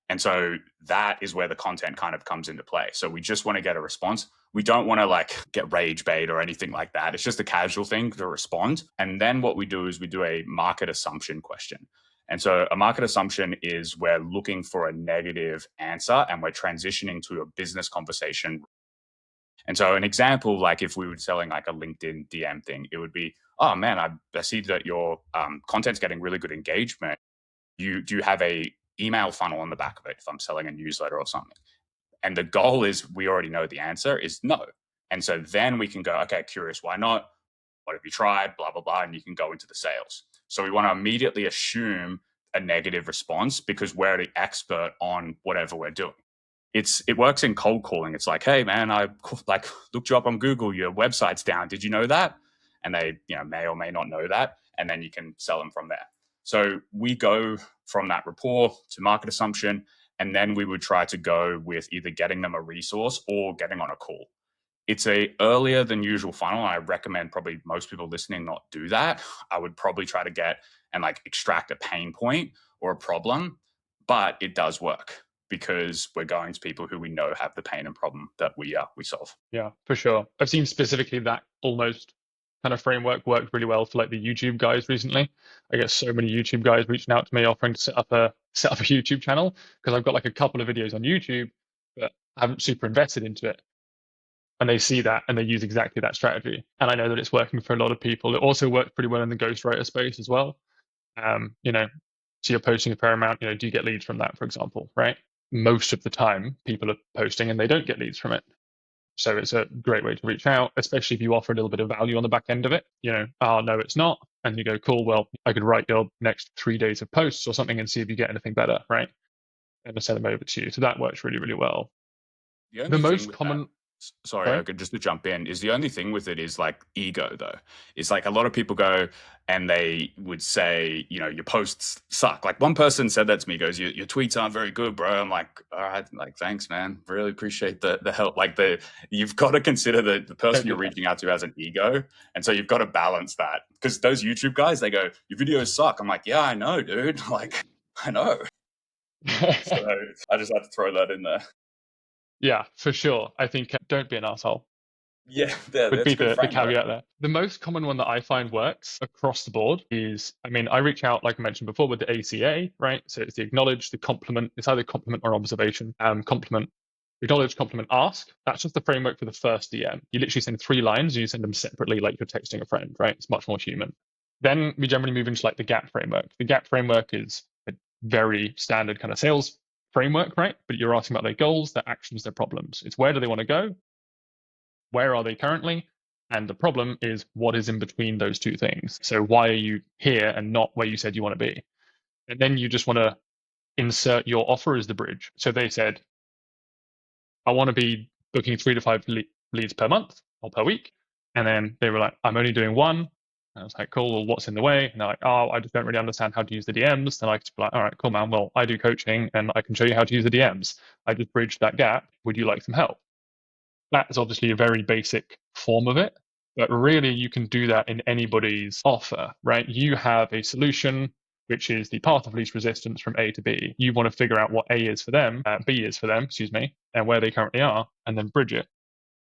And so that is where the content kind of comes into play. So we just want to get a response. We don't want to like get rage bait or anything like that. It's just a casual thing to respond. And then what we do is we do a market assumption question. And so a market assumption is we're looking for a negative answer and we're transitioning to a business conversation. And so an example, like if we were selling like a LinkedIn DM thing, it would be, oh man, I see that your content's getting really good engagement. Do you have a email funnel on the back of it if I'm selling a newsletter or something? And the goal is, we already know the answer is no. And so then we can go, okay, curious, why not? What have you tried? Blah, blah, blah. And you can go into the sales. So we want to immediately assume a negative response because we're the expert on whatever we're doing. It works in cold calling. It's like, hey man, I like looked you up on Google, your website's down. Did you know that? And they may or may not know that. And then you can sell them from there. So we go from that rapport to market assumption. And then we would try to go with either getting them a resource or getting on a call. It's a earlier than usual funnel. I recommend probably most people listening not do that. I would probably try to get and like extract a pain point or a problem, but it does work, because we're going to people who we know have the pain and problem that we solve. Yeah, for sure. I've seen specifically that almost kind of framework worked really well for like the YouTube guys recently. I get so many YouTube guys reaching out to me offering to set up a YouTube channel, because I've got like a couple of videos on YouTube, but I haven't super invested into it. And they see that and they use exactly that strategy. And I know that it's working for a lot of people. It also works pretty well in the ghostwriter space as well. So you're posting a fair amount, do you get leads from that, for example, right? Most of the time people are posting and they don't get leads from it. So it's a great way to reach out, especially if you offer a little bit of value on the back end of it. No, it's not. And you go, cool, well, I could write your next 3 days of posts or something and see if you get anything better, right? And to send them over to you. So that works really, really well. The most common... Sorry, just to jump in, is the only thing with it is like ego though. It's like a lot of people go and they would say, your posts suck. Like one person said that to me, goes, your tweets aren't very good, bro. I'm like, all right, like, thanks, man. Really appreciate the help. Like you've got to consider the person you're reaching out to has an ego. And so you've got to balance that, because those YouTube guys, they go, your videos suck. I'm like, yeah, I know, dude. Like, I know. So I just had to throw that in there. Yeah, for sure. I think don't be an asshole. Yeah, would be the caveat there. The most common one that I find works across the board is, I reach out, like I mentioned before, with the ACA, right? So it's the acknowledge, the compliment. It's either compliment or observation. Compliment, acknowledge, compliment, ask. That's just the framework for the first DM. You literally send 3 lines, and you send them separately like you're texting a friend, right? It's much more human. Then we generally move into like the GAP framework. The GAP framework is a very standard kind of sales framework, right? But you're asking about their goals, their actions, their problems. It's where do they want to go? where are they currently? And the problem is what is in between those two things. So why are you here and not where you said you want to be? And then you just want to insert your offer as the bridge. So they said, I want to be booking 3 to 5 leads per month or per week. And then they were like, I'm only doing one. And I was like, cool, well, what's in the way? And they're like, oh, I just don't really understand how to use the DMs. And I could be like, all right, cool, man. Well, I do coaching and I can show you how to use the DMs. I just bridged that gap. Would you like some help? That is obviously a very basic form of it, but really you can do that in anybody's offer, right? You have a solution, which is the path of least resistance from A to B. You want to figure out what A is for them, B is for them, excuse me, and where they currently are, and then bridge it.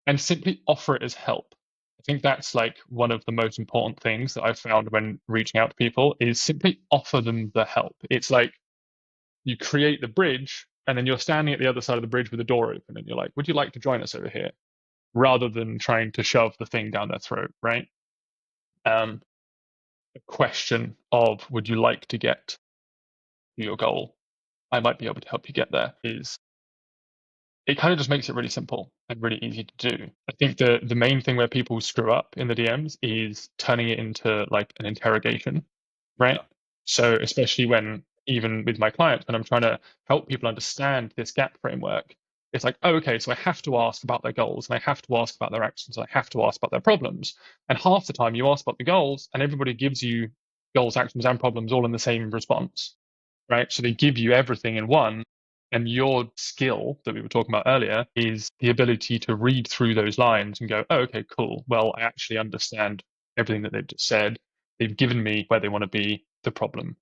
And simply offer it as help. I think that's like one of the most important things that I've found when reaching out to people is simply offer them the help. It's like you create the bridge and then you're standing at the other side of the bridge with the door open and you're like, would you like to join us over here? Rather than trying to shove the thing down their throat, right? A question of, would you like to get to your goal? I might be able to help you get there is, it kind of just makes it really simple and really easy to do. I think the main thing where people screw up in the DMs is turning it into like an interrogation, right? Yeah. So especially when, even with my clients, when I'm trying to help people understand this gap framework, it's like, oh, okay, so I have to ask about their goals and I have to ask about their actions. And I have to ask about their problems. And half the time you ask about the goals and everybody gives you goals, actions, and problems all in the same response, right? So they give you everything in one. And your skill that we were talking about earlier is the ability to read through those lines and go, oh, okay, cool. Well, I actually understand everything that they've just said. They've given me where they want to be, the problem,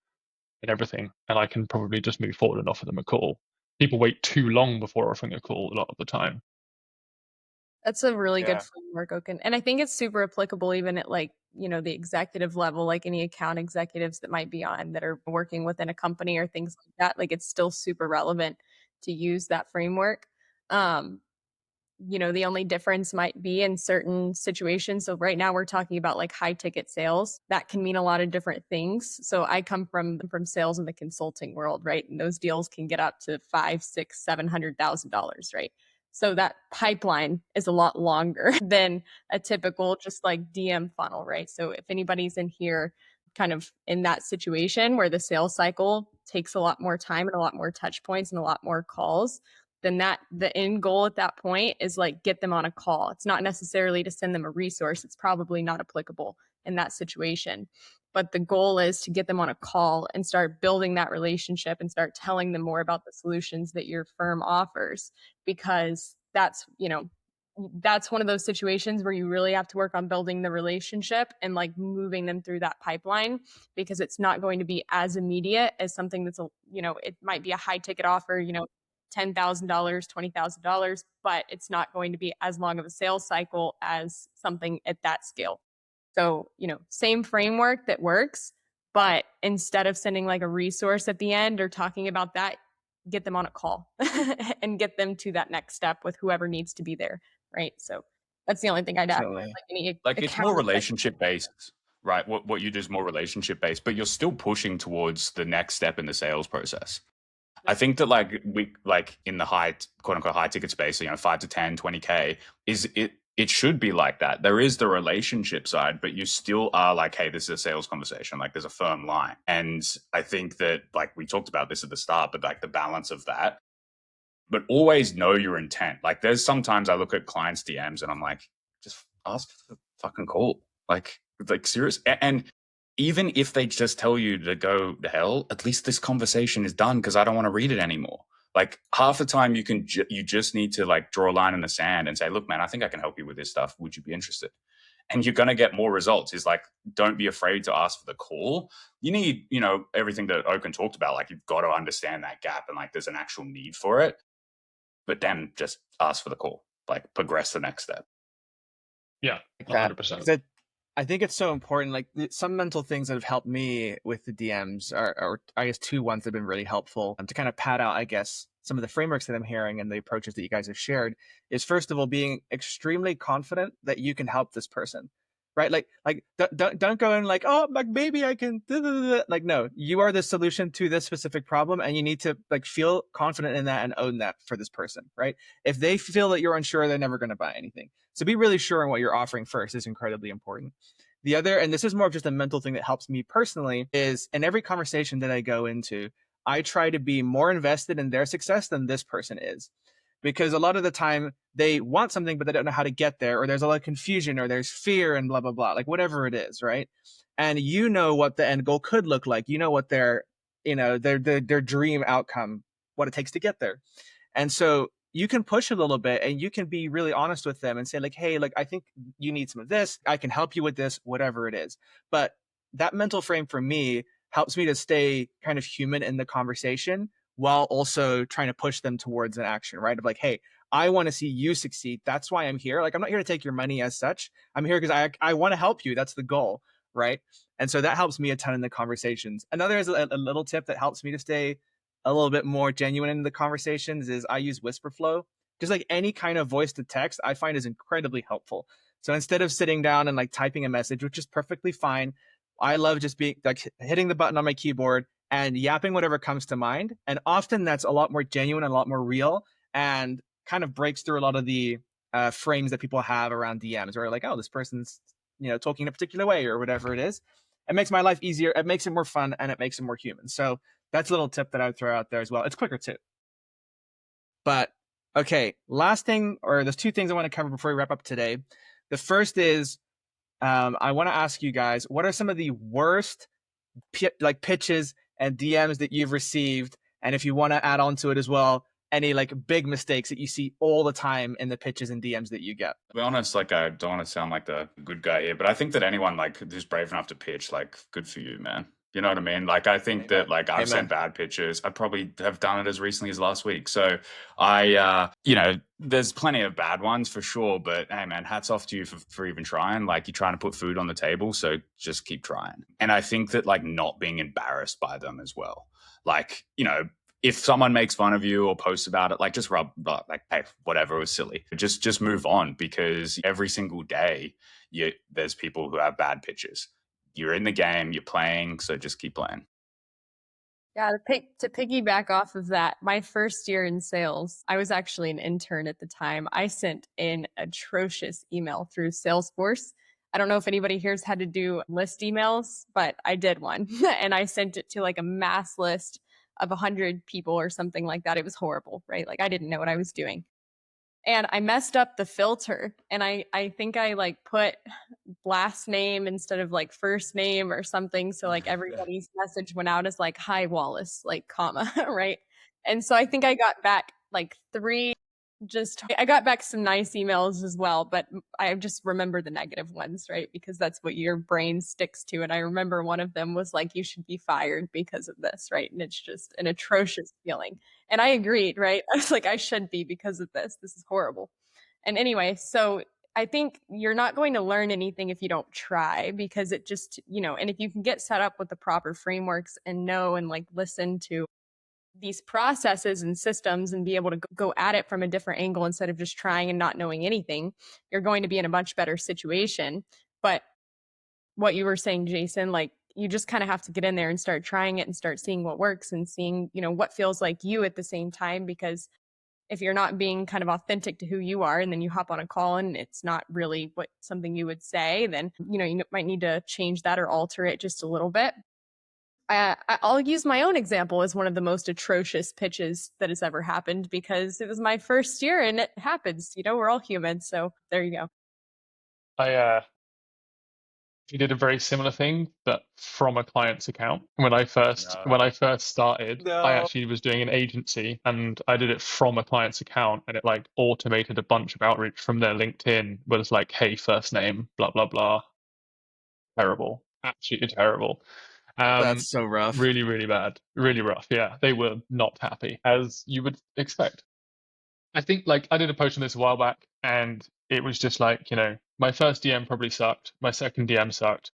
and everything. And I can probably just move forward and offer them a call. People wait too long before offering a call a lot of the time. That's a really Yeah. good framework, Oaken. And I think it's super applicable even at like, the executive level, like any account executives that might be on that are working within a company or things like that. Like it's still super relevant to use that framework. The only difference might be in certain situations. So right now we're talking about like high ticket sales. That can mean a lot of different things. So I come from sales in the consulting world, right? And those deals can get up to $500,000, $600,000, $700,000, right? So that pipeline is a lot longer than a typical just like DM funnel, right? So if anybody's in here kind of in that situation where the sales cycle takes a lot more time and a lot more touch points and a lot more calls, then the end goal at that point is like get them on a call. It's not necessarily to send them a resource. It's probably not applicable in that situation. But the goal is to get them on a call and start building that relationship and start telling them more about the solutions that your firm offers, because that's one of those situations where you really have to work on building the relationship and like moving them through that pipeline, because it's not going to be as immediate as something that's it might be a high ticket offer, $10,000, $20,000, but it's not going to be as long of a sales cycle as something at that scale. So, same framework that works, but instead of sending like a resource at the end or talking about that, get them on a call and get them to that next step with whoever needs to be there, right? So that's the only thing I'd add. Like it's more relationship based, right? What you do is more relationship based, but you're still pushing towards the next step in the sales process. I think that like we like in the high quote unquote high ticket space, 5 to 10, 20K it should be like that. There is the relationship side, but you still are like, hey, this is a sales conversation. Like there's a firm line. And I think that like we talked about this at the start, but like the balance of that, but always know your intent. Like there's sometimes I look at clients' DMs and I'm like, just ask for the fucking call. Like serious. And even if they just tell you to go to hell, at least this conversation is done because I don't want to read it anymore. Like half the time you just need to like draw a line in the sand and say, look, man, I think I can help you with this stuff. Would you be interested? And you're going to get more results. Is like, don't be afraid to ask for the call. You need, everything that Oaken talked about. Like you've got to understand that gap and like there's an actual need for it. But then just ask for the call, like progress the next step. Yeah, Like 100%. I think it's so important. Like some mental things that have helped me with the DMs are I guess two ones that have been really helpful to kind of pad out, I guess, some of the frameworks that I'm hearing and the approaches that you guys have shared is, first of all, being extremely confident that you can help this person, right? Like don't go in like, oh, like maybe I can like, no, you are the solution to this specific problem, and you need to like feel confident in that and own that for this person, right? If they feel that you're unsure, they're never going to buy anything. So be really sure in what you're offering first is incredibly important. The other, and this is more of just a mental thing that helps me personally, is in every conversation that I go into, I try to be more invested in their success than this person is. Because a lot of the time they want something, but they don't know how to get there, or there's a lot of confusion, or there's fear and blah, blah, blah, like whatever it is, right? And you know what the end goal could look like. You know what their dream outcome, what it takes to get there. And so you can push a little bit and you can be really honest with them and say like, hey, like, I think you need some of this. I can help you with this, whatever it is. But that mental frame for me helps me to stay kind of human in the conversation while also trying to push them towards an action, right? Of like, hey, I want to see you succeed. That's why I'm here. Like, I'm not here to take your money as such. I'm here because I want to help you. That's the goal, right? And so that helps me a ton in the conversations. Another is a little tip that helps me to stay a little bit more genuine in the conversations is I use Whisperflow. Just like any kind of voice to text, I find is incredibly helpful. So instead of sitting down and like typing a message, which is perfectly fine, I love just being like hitting the button on my keyboard and yapping whatever comes to mind. And often that's a lot more genuine and a lot more real and kind of breaks through a lot of the frames that people have around DMs where like, oh, this person's, talking in a particular way or whatever it is. It makes my life easier. It makes it more fun and it makes it more human. So that's a little tip that I would throw out there as well. It's quicker too. But okay, last thing, or there's two things I want to cover before we wrap up today. The first is I want to ask you guys, what are some of the worst pitches and DMs that you've received? And if you want to add on to it as well, any like big mistakes that you see all the time in the pitches and DMs that you get? To be honest, like I don't want to sound like the good guy here, but I think that anyone like who's brave enough to pitch, like, good for you, man. You know what I mean? Like, I think that like I've Amen. sent bad pitches. I probably have done it as recently as last week. So there's plenty of bad ones for sure. But hey, man, hats off to you for even trying. Like, you're trying to put food on the table, so just keep trying. And I think that like not being embarrassed by them as well. Like, if someone makes fun of you or posts about it, like just like, hey, whatever, it was silly. Just move on, because every single day there's people who have bad pitches. You're in the game, you're playing, so just keep playing. Yeah, to piggyback off of that, my first year in sales, I was actually an intern at the time. I sent an atrocious email through Salesforce. I don't know if anybody here's had to do list emails, but I did one. And I sent it to like a mass list of 100 people or something like that. It was horrible, right? Like, I didn't know what I was doing. And I messed up the filter, and I think I like put last name instead of like first name or something. So like everybody's message went out as like, hi Wallace, like comma, right? And so I think I got back like I got back some nice emails as well, but I just remember the negative ones, right? Because that's what your brain sticks to. And I remember one of them was like, you should be fired because of this, right? And it's just an atrocious feeling. And I agreed, right? I was like, I should be because of this. This is horrible. And anyway, so I think you're not going to learn anything if you don't try, because it just, and if you can get set up with the proper frameworks and know and like listen to these processes and systems and be able to go at it from a different angle instead of just trying and not knowing anything, you're going to be in a much better situation. But what you were saying, Jason, like, you just kind of have to get in there and start trying it and start seeing what works and seeing, what feels like you at the same time. Because if you're not being kind of authentic to who you are, and then you hop on a call and it's not really something you would say, then, you might need to change that or alter it just a little bit. I'll use my own example as one of the most atrocious pitches that has ever happened, because it was my first year and it happens. We're all human. So there you go. I did a very similar thing, but from a client's account. When I first started, I actually was doing an agency, and I did it from a client's account, and it like automated a bunch of outreach from their LinkedIn. Was like, hey, first name, blah blah blah. Terrible, absolutely terrible. That's so rough. Really, really bad. Really rough. Yeah, they were not happy, as you would expect. I think like I did a post on this a while back, and it was just like, my first DM probably sucked. My second DM sucked.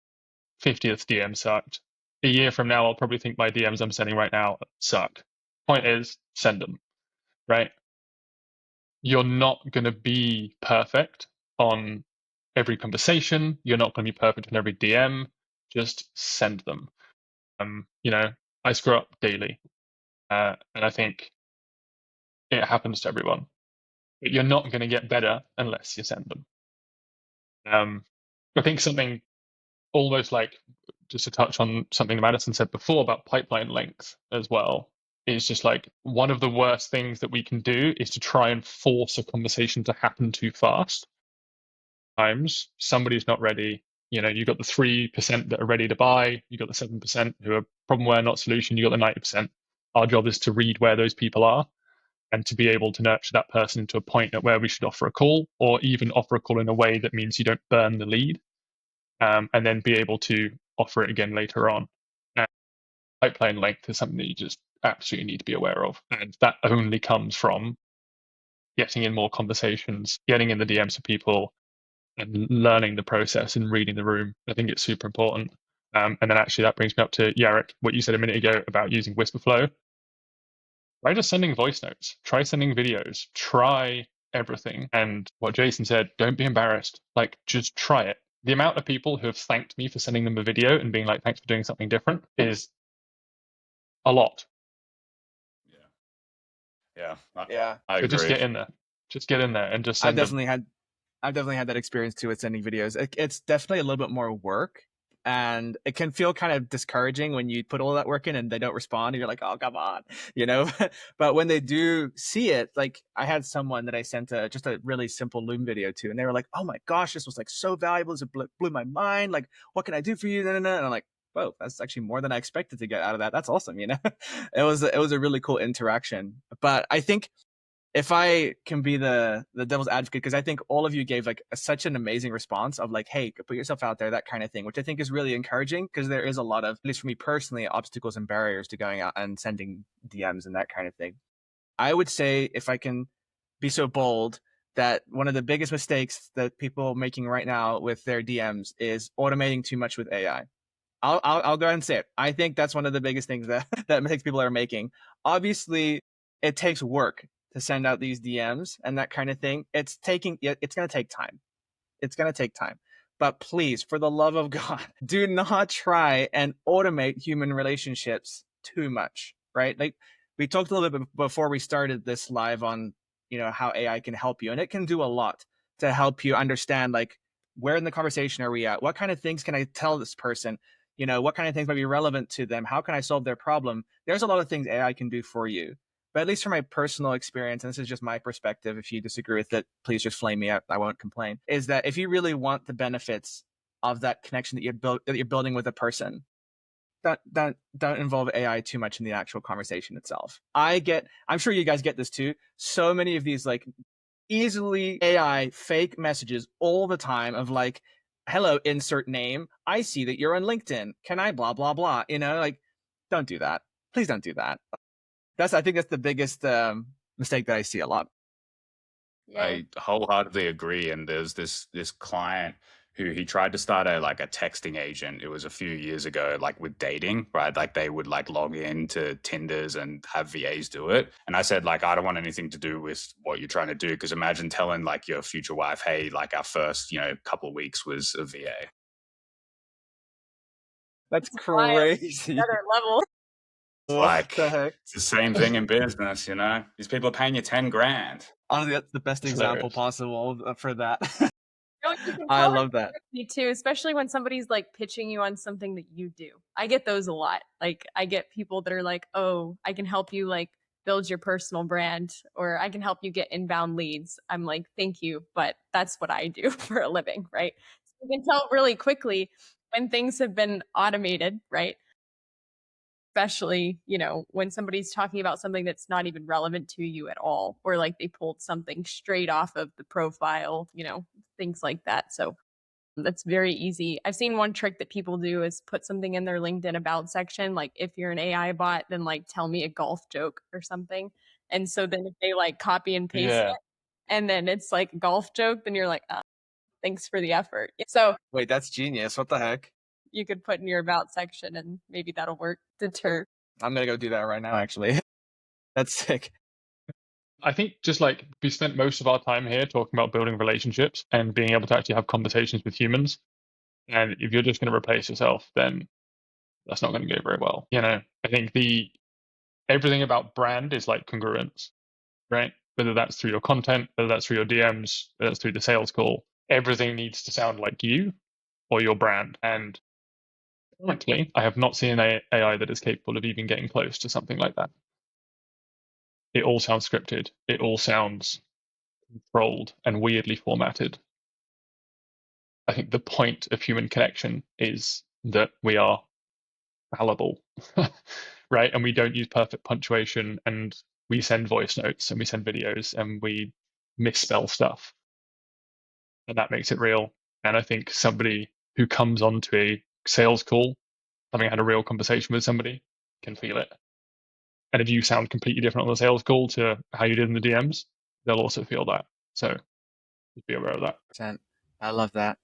50th DM sucked. A year from now, I'll probably think my DMs I'm sending right now suck. Point is, send them, right? You're not going to be perfect on every conversation. You're not going to be perfect in every DM. Just send them. I screw up daily, and I think it happens to everyone. But you're not going to get better unless you send them. I think something almost like, just to touch on something Madison said before about pipeline length as well, is just like one of the worst things that we can do is to try and force a conversation to happen too fast. Sometimes somebody's not ready. You've got the 3% that are ready to buy, you've got the 7% who are problem aware, not solution, you've got the 90%. Our job is to read where those people are and to be able to nurture that person to a point at where we should offer a call, or even offer a call in a way that means you don't burn the lead, and then be able to offer it again later on. Pipeline length is something that you just absolutely need to be aware of. And that only comes from getting in more conversations, getting in the DMs of people, and learning the process and reading the room. I think it's super important. And then actually that brings me up to Jarek, what you said a minute ago about using Whisperflow. Try just sending voice notes, try sending videos, try everything. And what Jason said, don't be embarrassed. Just try it. The amount of people who have thanked me for sending them a video and being like, thanks for doing something different, is a lot. Yeah. Yeah. I So agree. just get in there. Just get in there and just I've send them. definitely had that experience too with sending videos. It's definitely a little bit more work, and it can feel kind of discouraging when you put all that work in and they don't respond and you're like, oh, come on, but when they do see it, like I had someone that I sent just a really simple Loom video to, and they were like, oh my gosh, this was like so valuable. It blew my mind. Like, what can I do for you? And I'm like, whoa, that's actually more than I expected to get out of that. That's awesome. It was a really cool interaction. But I think if I can be the devil's advocate, because I think all of you gave like such an amazing response of like, hey, put yourself out there, that kind of thing, which I think is really encouraging, because there is a lot of, at least for me personally, obstacles and barriers to going out and sending DMs and that kind of thing. I would say, if I can be so bold, that one of the biggest mistakes that people are making right now with their DMs is automating too much with AI. I'll go ahead and say it. I think that's one of the biggest things that mistakes people are making. Obviously, it takes work to send out these DMs and that kind of thing. It's going to take time. It's going to take time. But please, for the love of God, do not try and automate human relationships too much, right? Like we talked a little bit before we started this live on, how AI can help you, and it can do a lot to help you understand, like, where in the conversation are we at? What kind of things can I tell this person? What kind of things might be relevant to them? How can I solve their problem? There's a lot of things AI can do for you. But at least from my personal experience, and this is just my perspective, if you disagree with it, please just flame me. I won't complain. Is that if you really want the benefits of that connection that you're building with a person, don't involve AI too much in the actual conversation itself. I'm sure you guys get this too. So many of these like easily AI fake messages all the time of like, hello, insert name. I see that you're on LinkedIn. Can I blah, blah, blah? Like, don't do that. Please don't do that. I think that's the biggest mistake that I see a lot. Yeah. I wholeheartedly agree. And there's this client who he tried to start a texting agent. It was a few years ago, like with dating, right? Like they would like log into Tinders and have VAs do it. And I said, like, I don't want anything to do with what you're trying to do, because imagine telling like your future wife, hey, like our first, couple of weeks was a VA. That's crazy. Another level. Like, the heck? it's the same thing in business, These people are paying you 10 grand. Honestly, that's the best example Hilarious. possible for that. You can I tell love that. Me too, especially when somebody's like pitching you on something that you do. I get those a lot. Like I get people that are like, "Oh, I can help you like build your personal brand, or I can help you get inbound leads." I'm like, "Thank you, but that's what I do for a living, right?" So you can tell really quickly when things have been automated, right? Especially, when somebody's talking about something that's not even relevant to you at all, or like they pulled something straight off of the profile, things like that. So that's very easy. I've seen one trick that people do is put something in their LinkedIn about section. Like if you're an AI bot, then like tell me a golf joke or something. And so then if they like copy and paste it, and then it's like a golf joke, then you're like, thanks for the effort. So wait, that's genius. What the heck? You could put in your about section and maybe that'll work. Deter. I'm going to go do that right now, actually. That's sick. I think just like we spent most of our time here talking about building relationships and being able to actually have conversations with humans. And if you're just going to replace yourself, then that's not going to go very well. I think everything about brand is like congruence, right? Whether that's through your content, whether that's through your DMs, whether that's through the sales call, everything needs to sound like you or your brand. And currently, I have not seen an AI that is capable of even getting close to something like that. It all sounds scripted. It all sounds controlled and weirdly formatted. I think the point of human connection is that we are fallible, right? And we don't use perfect punctuation, and we send voice notes and we send videos and we misspell stuff. And that makes it real. And I think somebody who comes onto a sales call, having had a real conversation with somebody, can feel it. And if you sound completely different on the sales call to how you did in the DMs, they'll also feel that. So just be aware of that. 100%. I love that.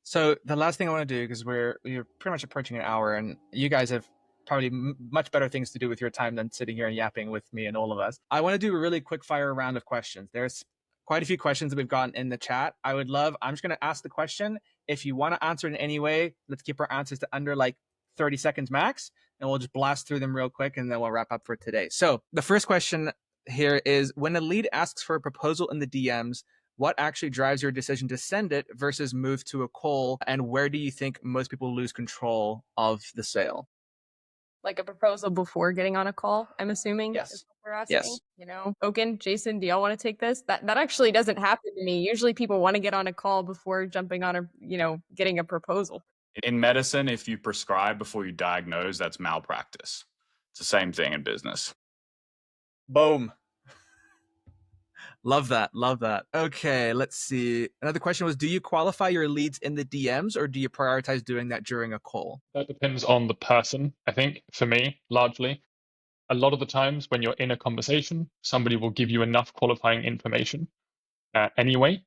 So the last thing I want to do, because we're pretty much approaching an hour, and you guys have probably much better things to do with your time than sitting here and yapping with me and all of us. I want to do a really quick fire round of questions. There's quite a few questions that we've gotten in the chat. I'm just going to ask the question. If you want to answer it in any way, let's keep our answers to under like 30 seconds max, and we'll just blast through them real quick, and then we'll wrap up for today. So the first question here is, when a lead asks for a proposal in the DMs, what actually drives your decision to send it versus move to a call? And where do you think most people lose control of the sale? Like a proposal before getting on a call, I'm assuming. Yes. Is what we're asking. Yes. Oaken, Jason, do y'all want to take this? That actually doesn't happen to me. Usually people want to get on a call before jumping on getting a proposal. In medicine, if you prescribe before you diagnose, that's malpractice. It's the same thing in business. Boom. Love that. Love that. Okay, let's see. Another question was, do you qualify your leads in the DMs, or do you prioritize doing that during a call? That depends on the person, I think, for me, largely. A lot of the times when you're in a conversation, somebody will give you enough qualifying information anyway.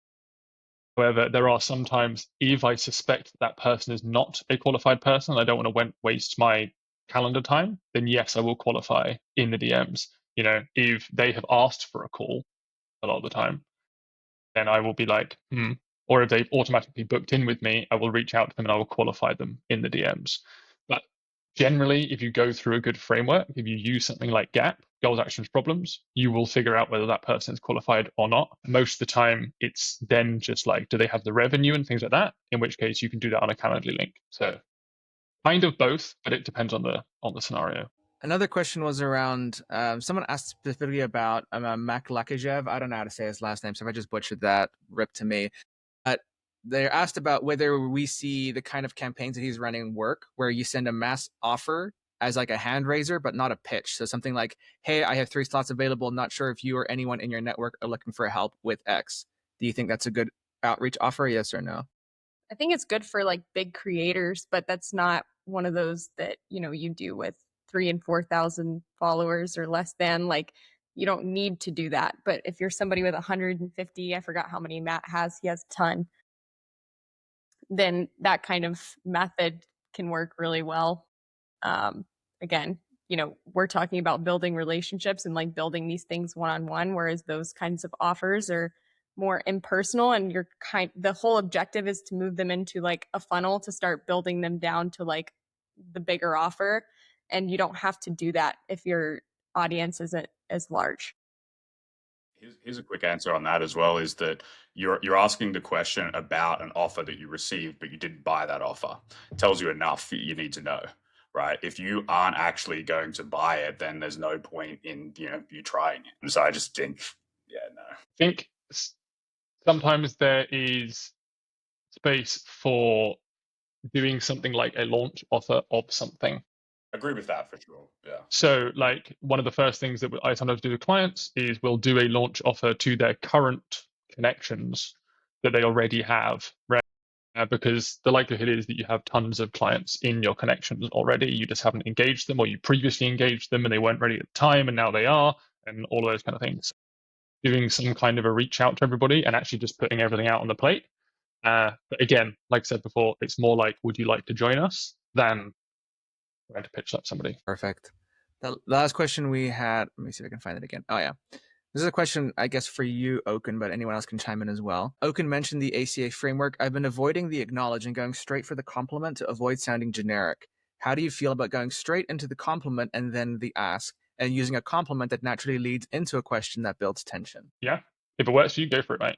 However, there are sometimes, if I suspect that person is not a qualified person, I don't want to waste my calendar time, then yes, I will qualify in the DMs. If they have asked for a call a lot of the time, then I will be like, or if they've automatically booked in with me, I will reach out to them and I will qualify them in the DMs. But generally, if you go through a good framework, if you use something like GAP, goals, actions, problems, you will figure out whether that person is qualified or not. Most of the time, it's then just like, do they have the revenue and things like that? In which case, you can do that on a Calendly link. So kind of both, but it depends on the scenario. Another question was around, someone asked specifically about Mak Lakajev. I don't know how to say his last name, so if I just butchered that, rip to me. They're asked about whether we see the kind of campaigns that he's running work, where you send a mass offer as like a hand raiser, but not a pitch. So something like, hey, I have 3 slots available. Not sure if you or anyone in your network are looking for help with X. Do you think that's a good outreach offer? Yes or no? I think it's good for like big creators, but that's not one of those that, you do with 3,000 and 4,000 followers or less than. Like, you don't need to do that. But if you're somebody with 150, I forgot how many Matt has, he has a ton, then that kind of method can work really well. Again, we're talking about building relationships and like building these things one-on-one, whereas those kinds of offers are more impersonal, and the whole objective is to move them into like a funnel to start building them down to like the bigger offer. And you don't have to do that if your audience isn't as large. Here's a quick answer on that as well, is that you're asking the question about an offer that you received, but you didn't buy that offer. It tells you enough you need to know, right? If you aren't actually going to buy it, then there's no point in you trying it. And so I just think, no. I think sometimes there is space for doing something like a launch offer of something. Agree with that for sure. Yeah. So like one of the first things that I sometimes do with clients is we'll do a launch offer to their current connections that they already have, right? Because the likelihood is that you have tons of clients in your connections already. You just haven't engaged them, or you previously engaged them and they weren't ready at the time and now they are, and all of those kind of things. Doing some kind of a reach out to everybody and actually just putting everything out on the plate. But again, like I said before, it's more like, would you like to join us, than trying to pitch up somebody. Perfect. The last question we had, let me see if I can find it again. Oh yeah. This is a question, I guess, for you, Oken, but anyone else can chime in as well. Oken mentioned the ACA framework. I've been avoiding the acknowledge and going straight for the compliment to avoid sounding generic. How do you feel about going straight into the compliment and then the ask, and using a compliment that naturally leads into a question that builds tension? Yeah. If it works for you, go for it, mate.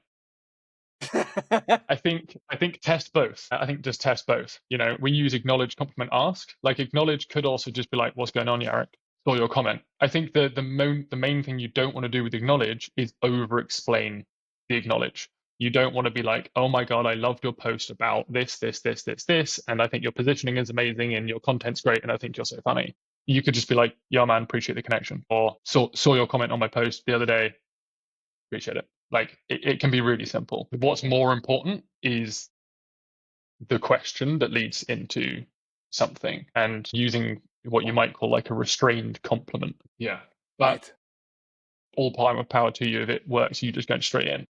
I think test both. I think just test both. You know, we use acknowledge, compliment, ask. Like acknowledge could also just be like, "What's going on, Yarrick?" Or your comment. I think the main thing you don't want to do with acknowledge is over-explain the acknowledge. You don't want to be like, "Oh my god, I loved your post about this, and I think your positioning is amazing and your content's great, and I think you're so funny." You could just be like, "Yeah, man, appreciate the connection," or saw your comment on my post the other day. Appreciate it. Like it can be really simple. What's more important is the question that leads into something and using what you might call like a restrained compliment. Yeah. But Right. all power to you if it works, you just go straight in.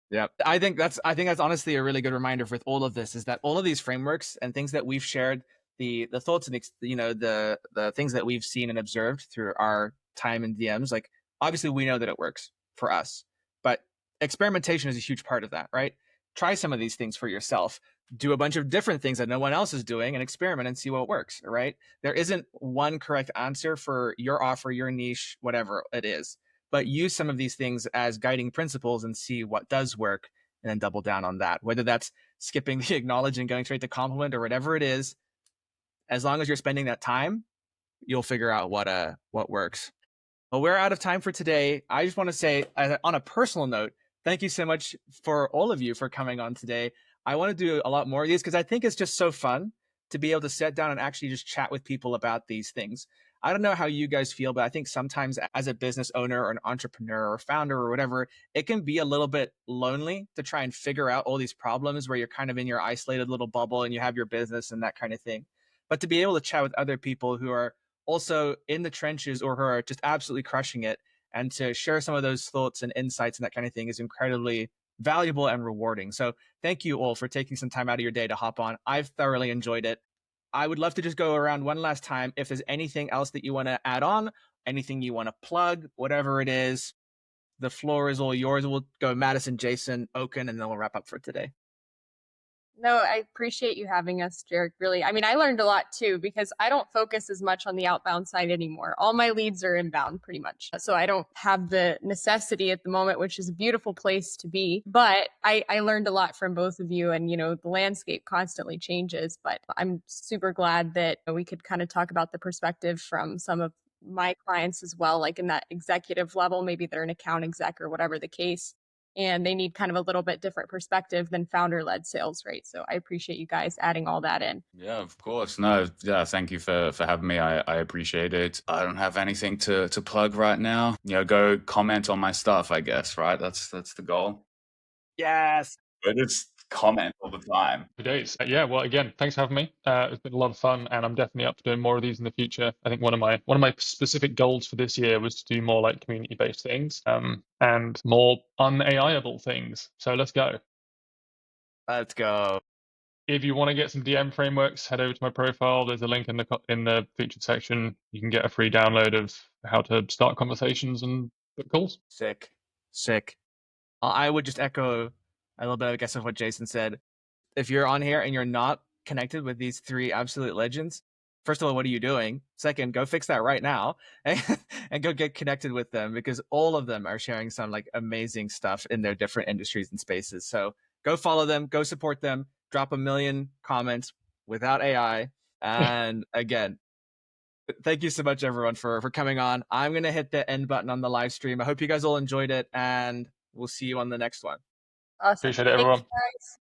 Yeah, I think that's honestly a really good reminder with all of this, is that all of these frameworks and things that we've shared, the thoughts and the things that we've seen and observed through our time in DMs, like obviously we know that it works for us, but experimentation is a huge part of that, right? Try some of these things for yourself. Do a bunch of different things that no one else is doing and experiment and see what works, right? There isn't one correct answer for your offer, your niche, whatever it is, but use some of these things as guiding principles and see what does work and then double down on that. Whether that's skipping the acknowledge and going straight to compliment or whatever it is, as long as you're spending that time, you'll figure out what works. Well, we're out of time for today. I just want to say, on a personal note, thank you so much for all of you for coming on today. I want to do a lot more of these because I think it's just so fun to be able to sit down and actually just chat with people about these things. I don't know how you guys feel, but I think sometimes as a business owner or an entrepreneur or founder or whatever, it can be a little bit lonely to try and figure out all these problems where you're kind of in your isolated little bubble and you have your business and that kind of thing. But to be able to chat with other people who are also in the trenches or who are just absolutely crushing it, and to share some of those thoughts and insights and that kind of thing is incredibly valuable and rewarding. So thank you all for taking some time out of your day to hop on. I've thoroughly enjoyed it. I would love to just go around one last time. If there's anything else that you want to add on, anything you want to plug, whatever it is, the floor is all yours. We'll go Madison, Jason, Oken, and then we'll wrap up for today. No, I appreciate you having us, Jarek. Really. I mean, I learned a lot too, because I don't focus as much on the outbound side anymore. All my leads are inbound pretty much. So I don't have the necessity at the moment, which is a beautiful place to be. But I learned a lot from both of you, and, the landscape constantly changes. But I'm super glad that we could kind of talk about the perspective from some of my clients as well, like in that executive level, maybe they're an account exec or whatever the case, and they need kind of a little bit different perspective than founder-led sales, right? So I appreciate you guys adding all that in. Yeah, of course. No, yeah, thank you for having me. I appreciate it. I don't have anything to plug right now. Go comment on my stuff, I guess, right? That's the goal. Yes. But it's comment all the time. Good days. Yeah, well, again, thanks for having me. It's been a lot of fun, and I'm definitely up for doing more of these in the future. I think one of my specific goals for this year was to do more like community-based things, and more un-AI-able things. So let's go. Let's go. If you want to get some DM frameworks, head over to my profile. There's a link in the featured section. You can get a free download of how to start conversations and book calls. Sick. I would just echo a little bit, I guess, of what Jason said. If you're on here and you're not connected with these three absolute legends, first of all, what are you doing? Second, go fix that right now and go get connected with them, because all of them are sharing some like amazing stuff in their different industries and spaces. So go follow them, go support them, drop 1 million comments without AI. And again, thank you so much, everyone, for coming on. I'm going to hit the end button on the live stream. I hope you guys all enjoyed it, and we'll see you on the next one. Awesome. Appreciate it, everyone. Thanks, guys.